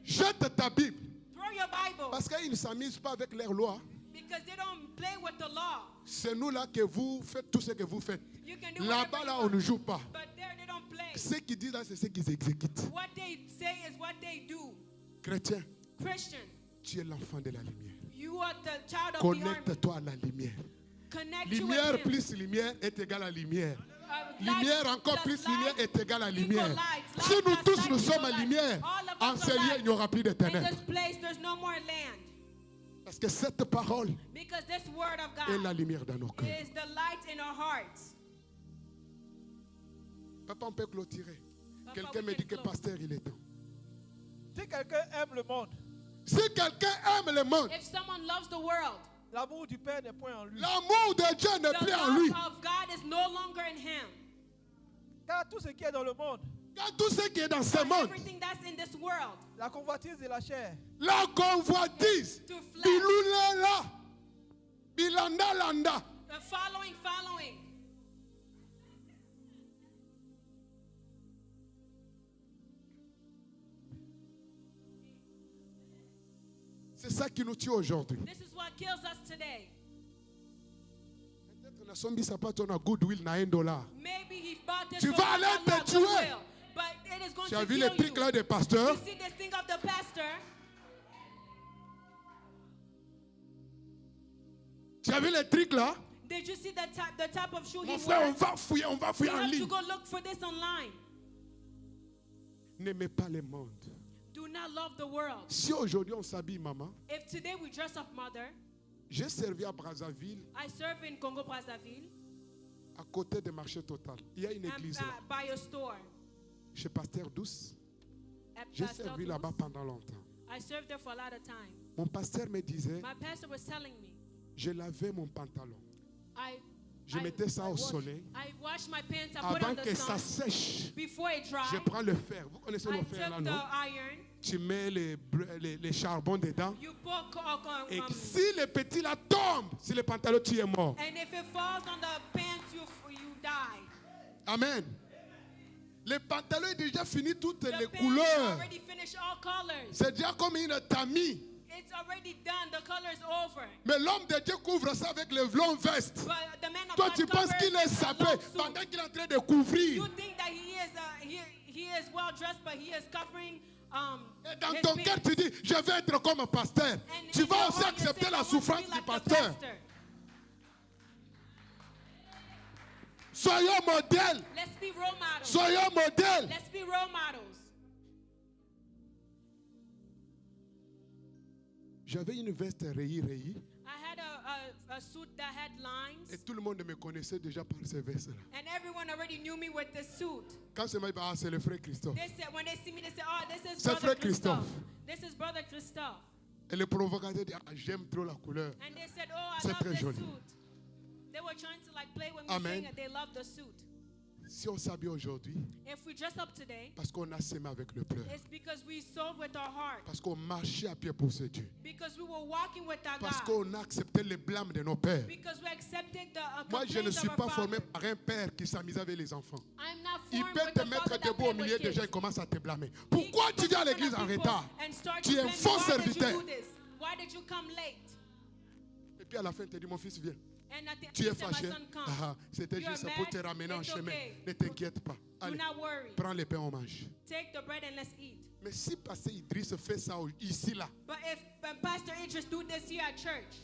Jette ta Bible. throw your Bible. Parce qu'ils ne s'amusent pas avec leurs lois. Because they don't play with the law. C'est nous là que vous faites tout ce que vous faites. You can do Là-bas, whatever là, you on want. ne joue pas. But there they don't play. Ce qu'ils disent là, c'est ce qu'ils exécutent. What they say is what they do. Chrétien, Christian, tu es l'enfant de la lumière. you are the child of the army. Connecte-toi à la lumière. Connect you Lumière with him. plus lumière est égale à lumière. Light Lumière encore plus plus lumière light est égale à equal lumière. light. Si Light nous plus tous light nous equal sommes à light. lumière, All of en us ce are lieu, light. il n'y aura plus de In ténèbres. this place, there's no more land. Parce que cette parole Because this word of est God la lumière dans nos cœurs. is the light in our hearts. Papa, on peut clôturer. Papa, Quelqu'un we me can dit que close. pasteur, il est temps. Si quelqu'un aime le monde, Si quelqu'un aime le monde, If someone loves the world, l'amour du Père n'est point en lui. l'amour de Dieu n'est the plus en lui. love of God is no longer in him. Car tout ce qui est dans le monde, Car tout ce qui est dans ce For monde, everything that's in this world, la convoitise de la chair, la convoitise, to flesh, bilulela, bilanda landa, the following. c'est ça qui nous tue aujourd'hui. This is what kills us today. Peut-être nasombi sapato na goodwill na $1. Maybe he bought this Tu for vas aller $1 te tuer. goodwill, but it is going Tu as to vu kill les trucs you. là des pasteurs? You see this thing of the pastor? Tu as vu les trucs là? Did you see the type of shoe he Mon frère, on wears? va fouiller You en have to ligne. go look for this online. N'aimez pas le monde. Do not love the world. Si aujourd'hui on s'habille, maman, If today we dress up mother, j'ai servi à Brazzaville, I serve in Congo Brazzaville, à côté du marché total. Il y a une église là, by a store. chez Pasteur Douce. At J'ai Pastor servi Douce. là-bas pendant longtemps. I served there for a lot of time. Mon pasteur me disait, My pastor was telling me, je lavais mon pantalon. Je I mettais ça au soleil. wash my pants, I put it Avant on que the ça sun. sèche, Before it dry, je prends le fer. Vous connaissez I le fer là, took the non? iron. Tu mets les charbons dedans. You put Et si le petit là tombe sur le pantalon, tu es mort. and if it falls on the pants, you die. Amen. Le pantalon est déjà fini toutes The les pants couleurs. already finished all colors. C'est déjà comme une tamis. It's already done. The color is over. Mais l'homme de Dieu couvre ça avec le long veste. But the man of Toi, God tu penses covers qu'il est with a sapé long suit. pendant qu'il est en train de couvrir. You think that he is well dressed, but he is covering Et dans his ton pants. cœur, tu dis, je vais être comme un pasteur. And Tu in vas your aussi heart, you're accepter saying, la I want to souffrance be du like the pasteur. pastor. Soyons modèles. Let's be role models. Soyons modèles. Let's be role models. J'avais une veste rayée. I had a suit that had lines, Et tout le monde me connaissait déjà par ces vestes-là. and everyone already knew me with this suit. Quand c'est moi, ah, c'est le frère Christophe. They said, when they see me, they say, "Oh, this is C'est Brother frère Christophe. This is Brother Christophe." Et le provocateur dit, ah, j'aime trop la couleur. And they said, "Oh, I C'est love très this joli. suit." They were trying to like play with me, Amen. saying that they love the suit. Si on s'habille aujourd'hui, If we dress up today, parce qu'on a sémé avec le pleur. it's because we sowed with our heart, Parce qu'on marchait à pied pour ce Dieu. because we were walking with our Parce God, qu'on a accepté les blâmes de nos pères. because we accepted the Moi, je ne complaints suis of pas our formé Father. par un père qui s'amise avec les enfants. I'm not Il formed peut with te the mettre father that debout au played milieu with déjà, il kids. commence à te blâmer. He Pourquoi goes tu viens à in front l'église of en people retard? and starts Tu es to un blame faux you. Why did you serviteur. do this? Why did you come late? Et puis à la fin, il te dit, mon fils, viens. And at the Tu end, es he said, my fâché. son, come. Ah, c'était You are juste pour te mad? ramener en It's chemin. okay. Ne t'inquiète pas. Do Allez, not worry. prends le pain, on mange. Take the bread and let's eat. Mais si Pasteur Idriss fait ça ici, là, But if Pastor Idris do this here at church,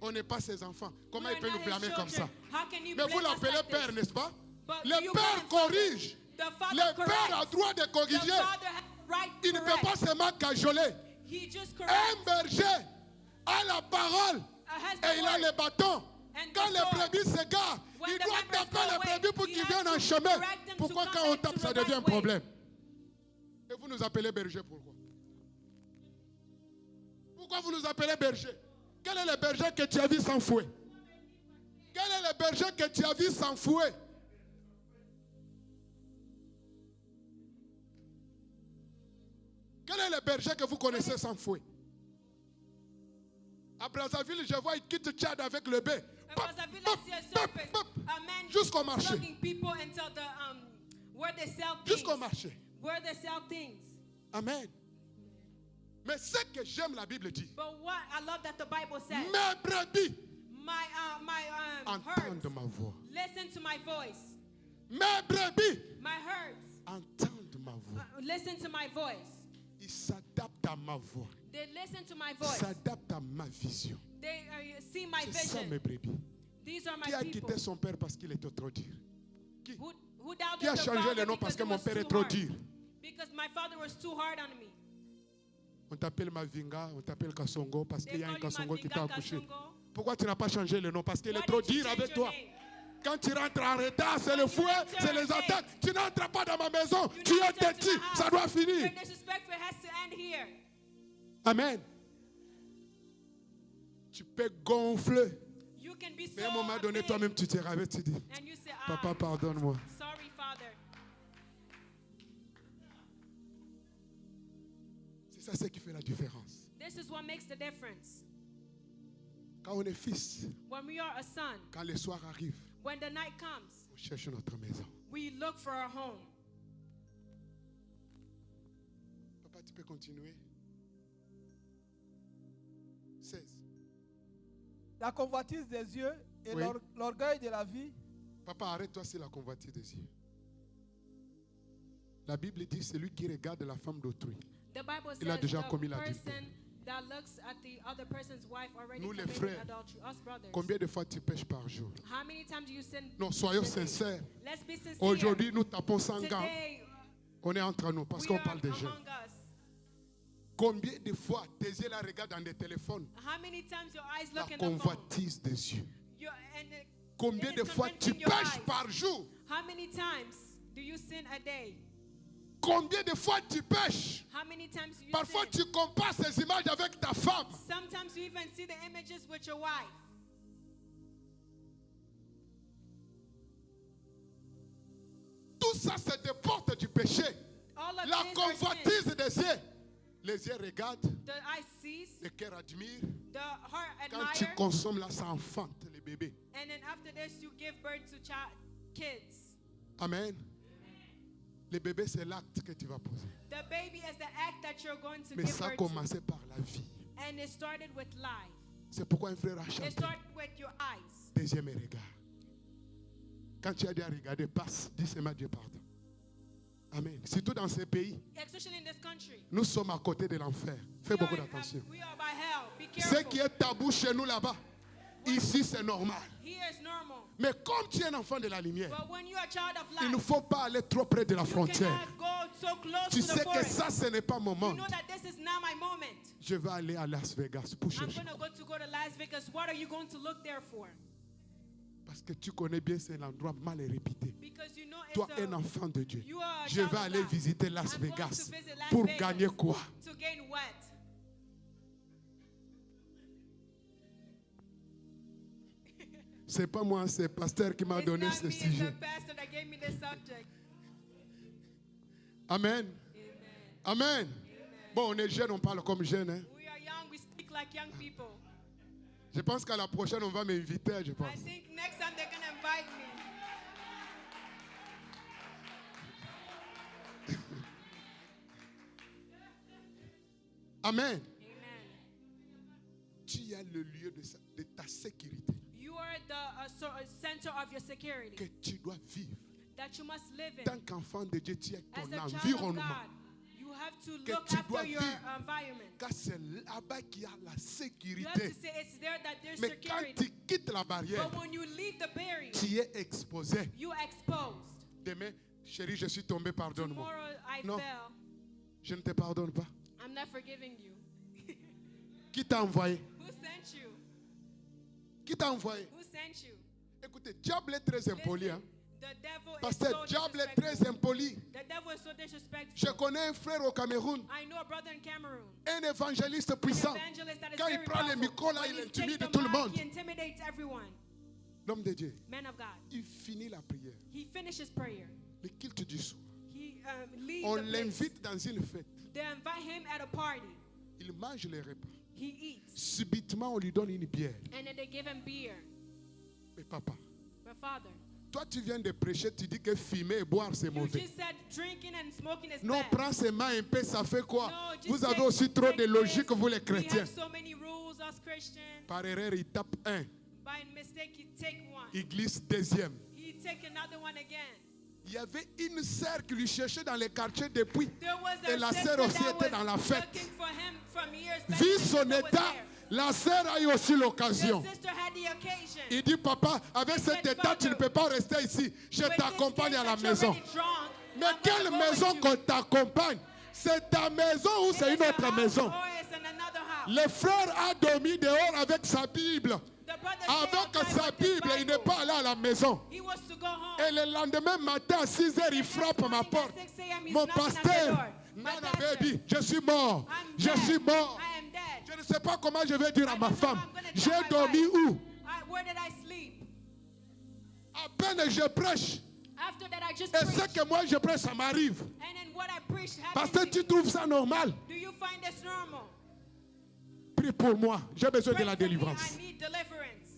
on n'est pas ses enfants. Comment we il are peut not nous his blâmer comme ça? children. How can you Mais vous blame us l'appelez like père, this? n'est-ce pas? But Le you père call him corrige. The father Le père a corrects. droit de The corriger. father has right Il ne peut pas correct. seulement cajoler. He just Un corrects. berger a la parole Has the et il a word. les bâtons. And Quand the les sword. brebis s'égarent, When il the doit members taper go les away, brebis pour he qu'ils has viennent en to chemin. correct them to Pourquoi come quand on back to tape, the ça right devient un way? problème? Et vous nous appelez berger pourquoi? Pourquoi vous nous appelez berger? Quel est le berger que tu as vu sans fouet? Quel est le berger que tu as vu sans fouet? Quel est le berger que vous connaissez sans fouet? À Brazzaville, je vois, il quitte Tchad avec le bœuf. At Brazzaville, I see a surface. A man Jusqu'au marché. slugging people until the where they sell things. Jusqu'au marché. Where they sell things. Amen. Mais ce que j'aime, la Bible dit, But what I love that the Bible says, mes brebis my herds, entendent ma voix. listen to my voice. Mes brebis My herds, entendent ma voix. listen to my voice. Ils s'adaptent à ma voix. They listen to my Ils voice. s'adaptent à ma vision. They see my C'est ça mes vision. brebis. These are Qui a my people. quitté son père parce qu'il était trop dur? Qui? Who doubted Qui a the changé father le nom because parce que it mon was père est too trop hard? dur? Because my father was too hard on me. On t'appelle Mavinga, on t'appelle Kassongo parce They qu'il y a un call you Kassongo qui t'a Mavinga accouché. Kasongo. Pourquoi tu n'as pas changé le nom? Parce qu'il est Why trop did you dur change avec your toi. name? Quand tu rentres en retard, c'est le When you fouet, enter c'est les late. attaques. Tu n'entres pas dans ma maison. You Tu don't es enter to têtu. my house. Ça doit finir. Your disrespectful has to end here. Amen. Tu peux gonfler. You can be Mais à un so moment donné, big, toi-même, tu te rabaisses, tu dis, and you say, Papa, pardonne-moi. sorry, Father. C'est ça ce qui fait la différence. This is what makes the difference. Quand on est fils, When we are a son, quand le soir arrive, when the night comes, on cherche notre maison. we look for our home. Papa, tu peux continuer. 16. La convoitise des yeux et Oui. l'orgueil de la vie. Papa, arrête-toi sur la convoitise des yeux. La Bible dit c'est lui qui regarde la femme d'autrui. The Bible Il a says déjà the commis person l'adultère. that looks at the other person's wife already Nous, les committed frères, adultery. Us brothers. Combien de fois tu pêches par jour? How many times do you sin? Non, soyons sincères. Let's be sincere. Aujourd'hui, nous tapons 100 gants. Today, On est entre nous parce we qu'on are parle des jeunes. among us. Combien de fois tes yeux la regardent dans des téléphones? How many times your eyes La look in the phone? convoitise des yeux. And Combien it de is fois tu convincing your pêches eyes. par jour? How many times do you sin a day? Combien de fois tu pêches? How many times do you Parfois sin? tu compares ces images avec ta femme. Sometimes you even see the images with your wife. Tout ça, c'est des portes du péché. All of La these are convoitise sins. des yeux. Les yeux regardent, The eye sees, le cœur admire. the heart Quand tu admire, consommes là, ça enfante les bébés. and then after this you give birth to kids. Amen. Les bébés, c'est l'acte que tu vas poser. The baby is the act that you're going to Mais give ça a birth to. commencé par la vie. And it started with life. C'est pourquoi un frère a It chanté. started with your eyes. Deuxième regard. Quand tu as déjà regardé, passe. Dis seulement Dieu pardon. Amen. Surtout dans ces pays, Especially in this country. nous sommes à côté de l'enfer. Fais beaucoup d'attention. We are by hell. Be Ce careful. qui est tabou chez nous là-bas, ici c'est normal. Here is normal. Mais comme tu es un enfant de la lumière, But when you're a child of il ne light, faut pas aller trop près de la you frontière. cannot go so close Tu to the sais que forest. ça, ce n'est pas mon You monde. know that this is not my moment. Je vais aller à Las Vegas pour I'm chercher. going to go to Las Vegas. What are you going to look there for? Parce que tu connais bien, c'est l'endroit mal réputé. Because you know it's Toi, un enfant de Dieu. you are a Je child vais of aller God. visiter Las I'm going Vegas. to visit Las Pour Vegas. gagner quoi? To gain what? C'est pas moi, c'est le pasteur qui m'a It's donné not ce me, it's sujet. the pastor that gave me this subject. Amen. Amen. Amen. Bon, on est jeunes, on parle comme jeunes. Hein. We are young, we speak like young people. Je pense qu'à la prochaine, on va m'inviter, je pense. I think next time they're going to invite me. Amen. Amen. Tu as le lieu de ta sécurité You are the center of your security que tu dois vivre. that you must live in. Tant qu'enfant de Dieu, tu es As ton a child of environnement. God, you have to Que look tu after dois your vivre. environment. Car c'est là-bas qu'il y a la You have to sécurité. say it's there that there's Mais quand security. tu quittes la barrière, But when you leave the barrier, tu es exposé. you exposed. Demain, chérie, je suis tombé, pardonne-moi. Tomorrow I Non. fell. Je ne te pardonne pas. I'm not forgiving you. Qui t'a envoyé? Who sent you? Qui t'a envoyé? Who sent you? Écoutez, diable est très impoli. Listen, Hein? the devil is Pasteur, so diable est disrespectful. très impoli. The devil is so Je disrespectful. connais un frère au Cameroun, I know a brother in Cameroon. un évangéliste An puissant. evangelist that is Quand il very prend le powerful. micro là, When il he intimide takes the tout le mic, monde. he intimidates everyone. L'homme de Dieu, Man of God. il finit la prière. He finishes prayer. Le culte du soir. He leaves On the place. l'invite dans une fête. They invite him at a party. Il mange les repas. He eats. Subitement, on lui donne une bière. And then they give him beer. Mais papa, But father, toi tu viens de prêcher, tu dis que fumer et boire c'est you mauvais. just said drinking and smoking is Non, bad. prends ces mains un peu, ça fait quoi? No, just Vous avez take- aussi trop take de logique, this. vous les We chrétiens. have so many rules, us Christians. Par erreur, il tape un, By mistake, he take one. il glisse deuxième. He take another one again. Il y avait une sœur qui lui cherchait dans les quartiers depuis. There was Et a la sister sœur aussi that était was dans la fête. looking for him from years back. Vu The son sister was état, there. la sœur a eu aussi l'occasion. The sister had the occasion. Il dit, papa, avec He cet said, état, tu ne "Father, peux pas rester ici. Je With this t'accompagne case à la that you're maison. already drunk, Mais I'm quelle gonna go maison with you. qu'on t'accompagne? C'est ta maison ou It c'est is une your autre house maison? or it's in another house. Le frère a dormi dehors avec sa Bible. The brother stayed Avec outside sa with his Bible, il Bible. n'est pas allé à la maison. He was to go home. Et le lendemain matin, à 6 heures, il frappe à ma porte. Mon pasteur, Nana baby, je suis mort. I'm Je dead. suis mort. I am dead. Je ne sais pas comment je vais dire à I ma don't know femme. how I'm gonna J'ai tell my dormi wife. où? Where did I sleep? À peine je prêche. After that, I just Et ce preached. que moi je prêche, ça m'arrive. And then what I preached Parce happened que to tu trouves ça normal. you. Do you find this normal? Prie pour moi. J'ai besoin de Pray la for me. délivrance. I need deliverance.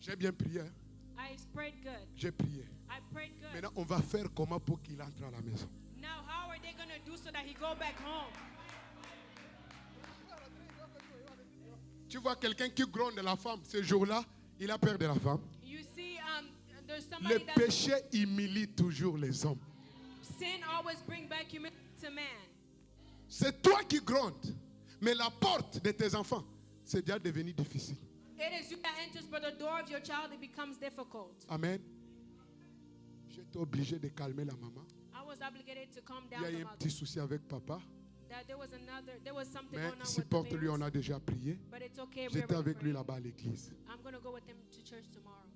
J'ai bien prié. Hein. I prayed good. J'ai prié. I prayed good. Maintenant, on va faire comment pour qu'il entre à la maison. Now, how are they going to do so that he go back home? Tu vois quelqu'un qui gronde la femme, ce jour-là, il a peur de la femme. You see, there's Le somebody that's péché humilie toujours les hommes. sin always bring back humility to man. C'est toi qui grondes. Mais la porte de tes enfants, c'est déjà devenu difficile. It is you that enters, but the door of your child, it becomes difficult. Amen. J'étais obligé de calmer la maman. I was obligated to calm Il down y a the eu un mother. petit souci avec papa. That there was something Mais going on with the supporte-lui, on parents. a déjà prié. But it's okay. We're J'étais already avec lui praying. là-bas à l'église. I'm going to go with him to church tomorrow.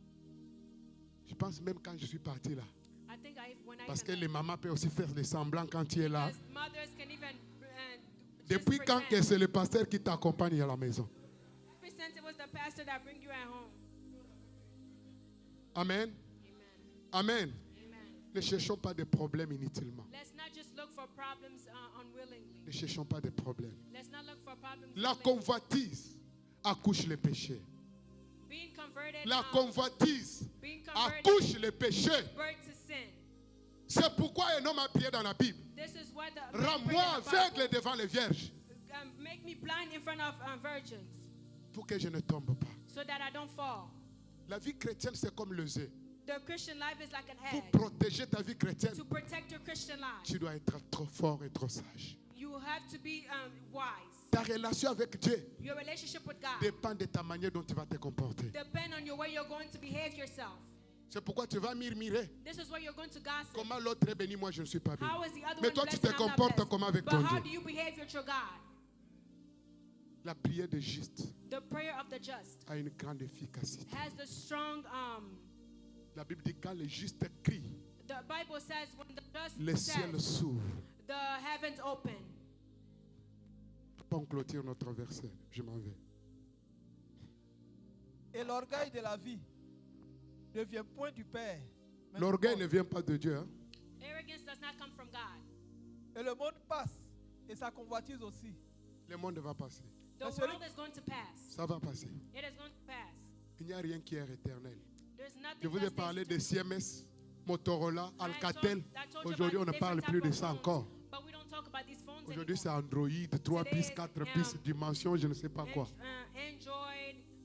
Je pense même quand je suis parti là. I think when I Parce que even les mamans peuvent aussi faire des semblants quand tu es là. because mothers can even just Depuis quand que pretend. c'est le pasteur qui t'accompagne à la maison? Ever since it was the pastor that bring you at home. Amen. Amen. Amen. Amen. Ne cherchons pas de problèmes inutilement. Let's not just look for problems unwillingly. Ne cherchons pas de problèmes. Let's not look for problems. La willingly. convoitise accouche le péché. Being converted. La convoitise Being converted. accouche le péché. Birth to sin. C'est pourquoi un homme a prié dans la Bible. This is what the Rends-moi aveugle devant les vierges make me blind in front of virgins pour que je ne tombe pas. so that I don't fall. La vie chrétienne, c'est comme le œuf. The Christian life is like an Pour egg. protéger ta vie chrétienne, To protect your Christian life, tu dois être trop fort et trop sage. you have to be wise. Ta relation avec Dieu Your relationship with God dépend de ta manière dont tu vas te comporter. depend on your way you're going to behave yourself. C'est pourquoi tu vas murmurer. This is where you're going to gossip. Comment l'autre est béni, moi je ne suis pas béni. How is the other Mais one toi tu blessed te and I'm not comportes blessed? comment avec But ton how Dieu? do you behave with your God? La prière de juste The prayer of the just a une grande efficacité. has the strong. La Bible dit quand le juste crie, The Bible says when the le just ciel says, s'ouvre. the heavens open. On clôture notre verset. Je m'en vais. Et l'orgueil de la vie ne vient point du Père. mais du L'orgueil monde. ne vient pas de Dieu. Hein? Arrogance does not come from God. Et le monde passe et sa convoitise aussi. Le monde va passer. The That's it. world is going to pass. Ça va passer. It is going to pass. Il n'y a rien qui est éternel. There's nothing Je vous ai that stays parlé de eternal. CMS, Motorola, I Alcatel. told you Aujourd'hui, on about ne parle different plus de type ça of encore. phones, but we don't talk about these phones Aujourd'hui, c'est anymore. Android, 3 Today pistes, is, 4 pistes, dimension, je ne sais pas quoi. Android.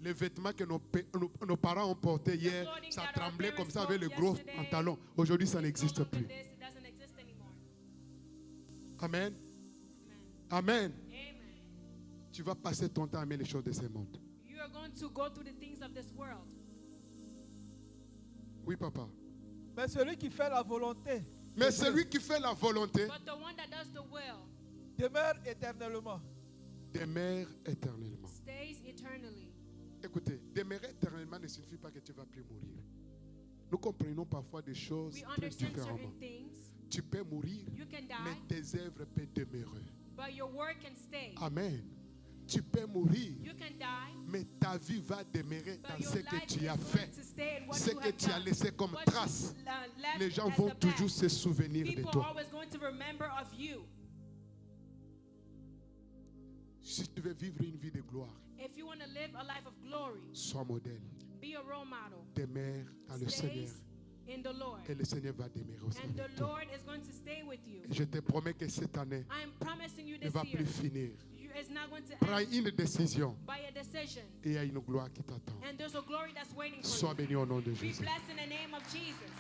Les vêtements que nos parents ont portés hier, clothing ça that our tremblait comme ça parents avec le wore gros yesterday, pantalon. Aujourd'hui, ça It's no n'existe longer plus. this, it doesn't exist anymore. Amen. Amen. Amen. Amen. Tu vas passer ton temps à aimer les choses de ce monde. You are going to go through the things of this world. Oui, papa. Mais celui qui fait la volonté Mais celui qui fait la volonté But the one that does the will demeure éternellement. demeure éternellement. stays eternally. Écoutez, demeurer éternellement ne signifie pas que tu ne vas plus mourir. Nous comprenons parfois des choses We très understand différemment. certain things. Tu peux mourir, You can mais die, tes œuvres peuvent demeurer. but your word can stay. Amen. Tu peux mourir, You can die, mais ta vie va demeurer but dans your ce que life tu is as going fait. to stay in what Ce you que have tu as done. laissé comme What trace. you, left Les gens as vont the toujours past. se souvenir de People are toi. always going to remember of you. Si tu veux vivre une vie de gloire, If you want to live a life of glory, sois modèle. be a role model. Demeure dans le Seigneur. Stays in the Lord. Et le Seigneur va demeurer aussi And the avec toi. Lord is going to stay with you. Et je te promets que cette année I am promising you ne this va year, plus finir. it's not going to Prends end une décision by a decision. et il y a une gloire qui t'attend. And there's a glory that's waiting for Sois you. béni au nom de Be Jésus. blessed in the name of Jesus.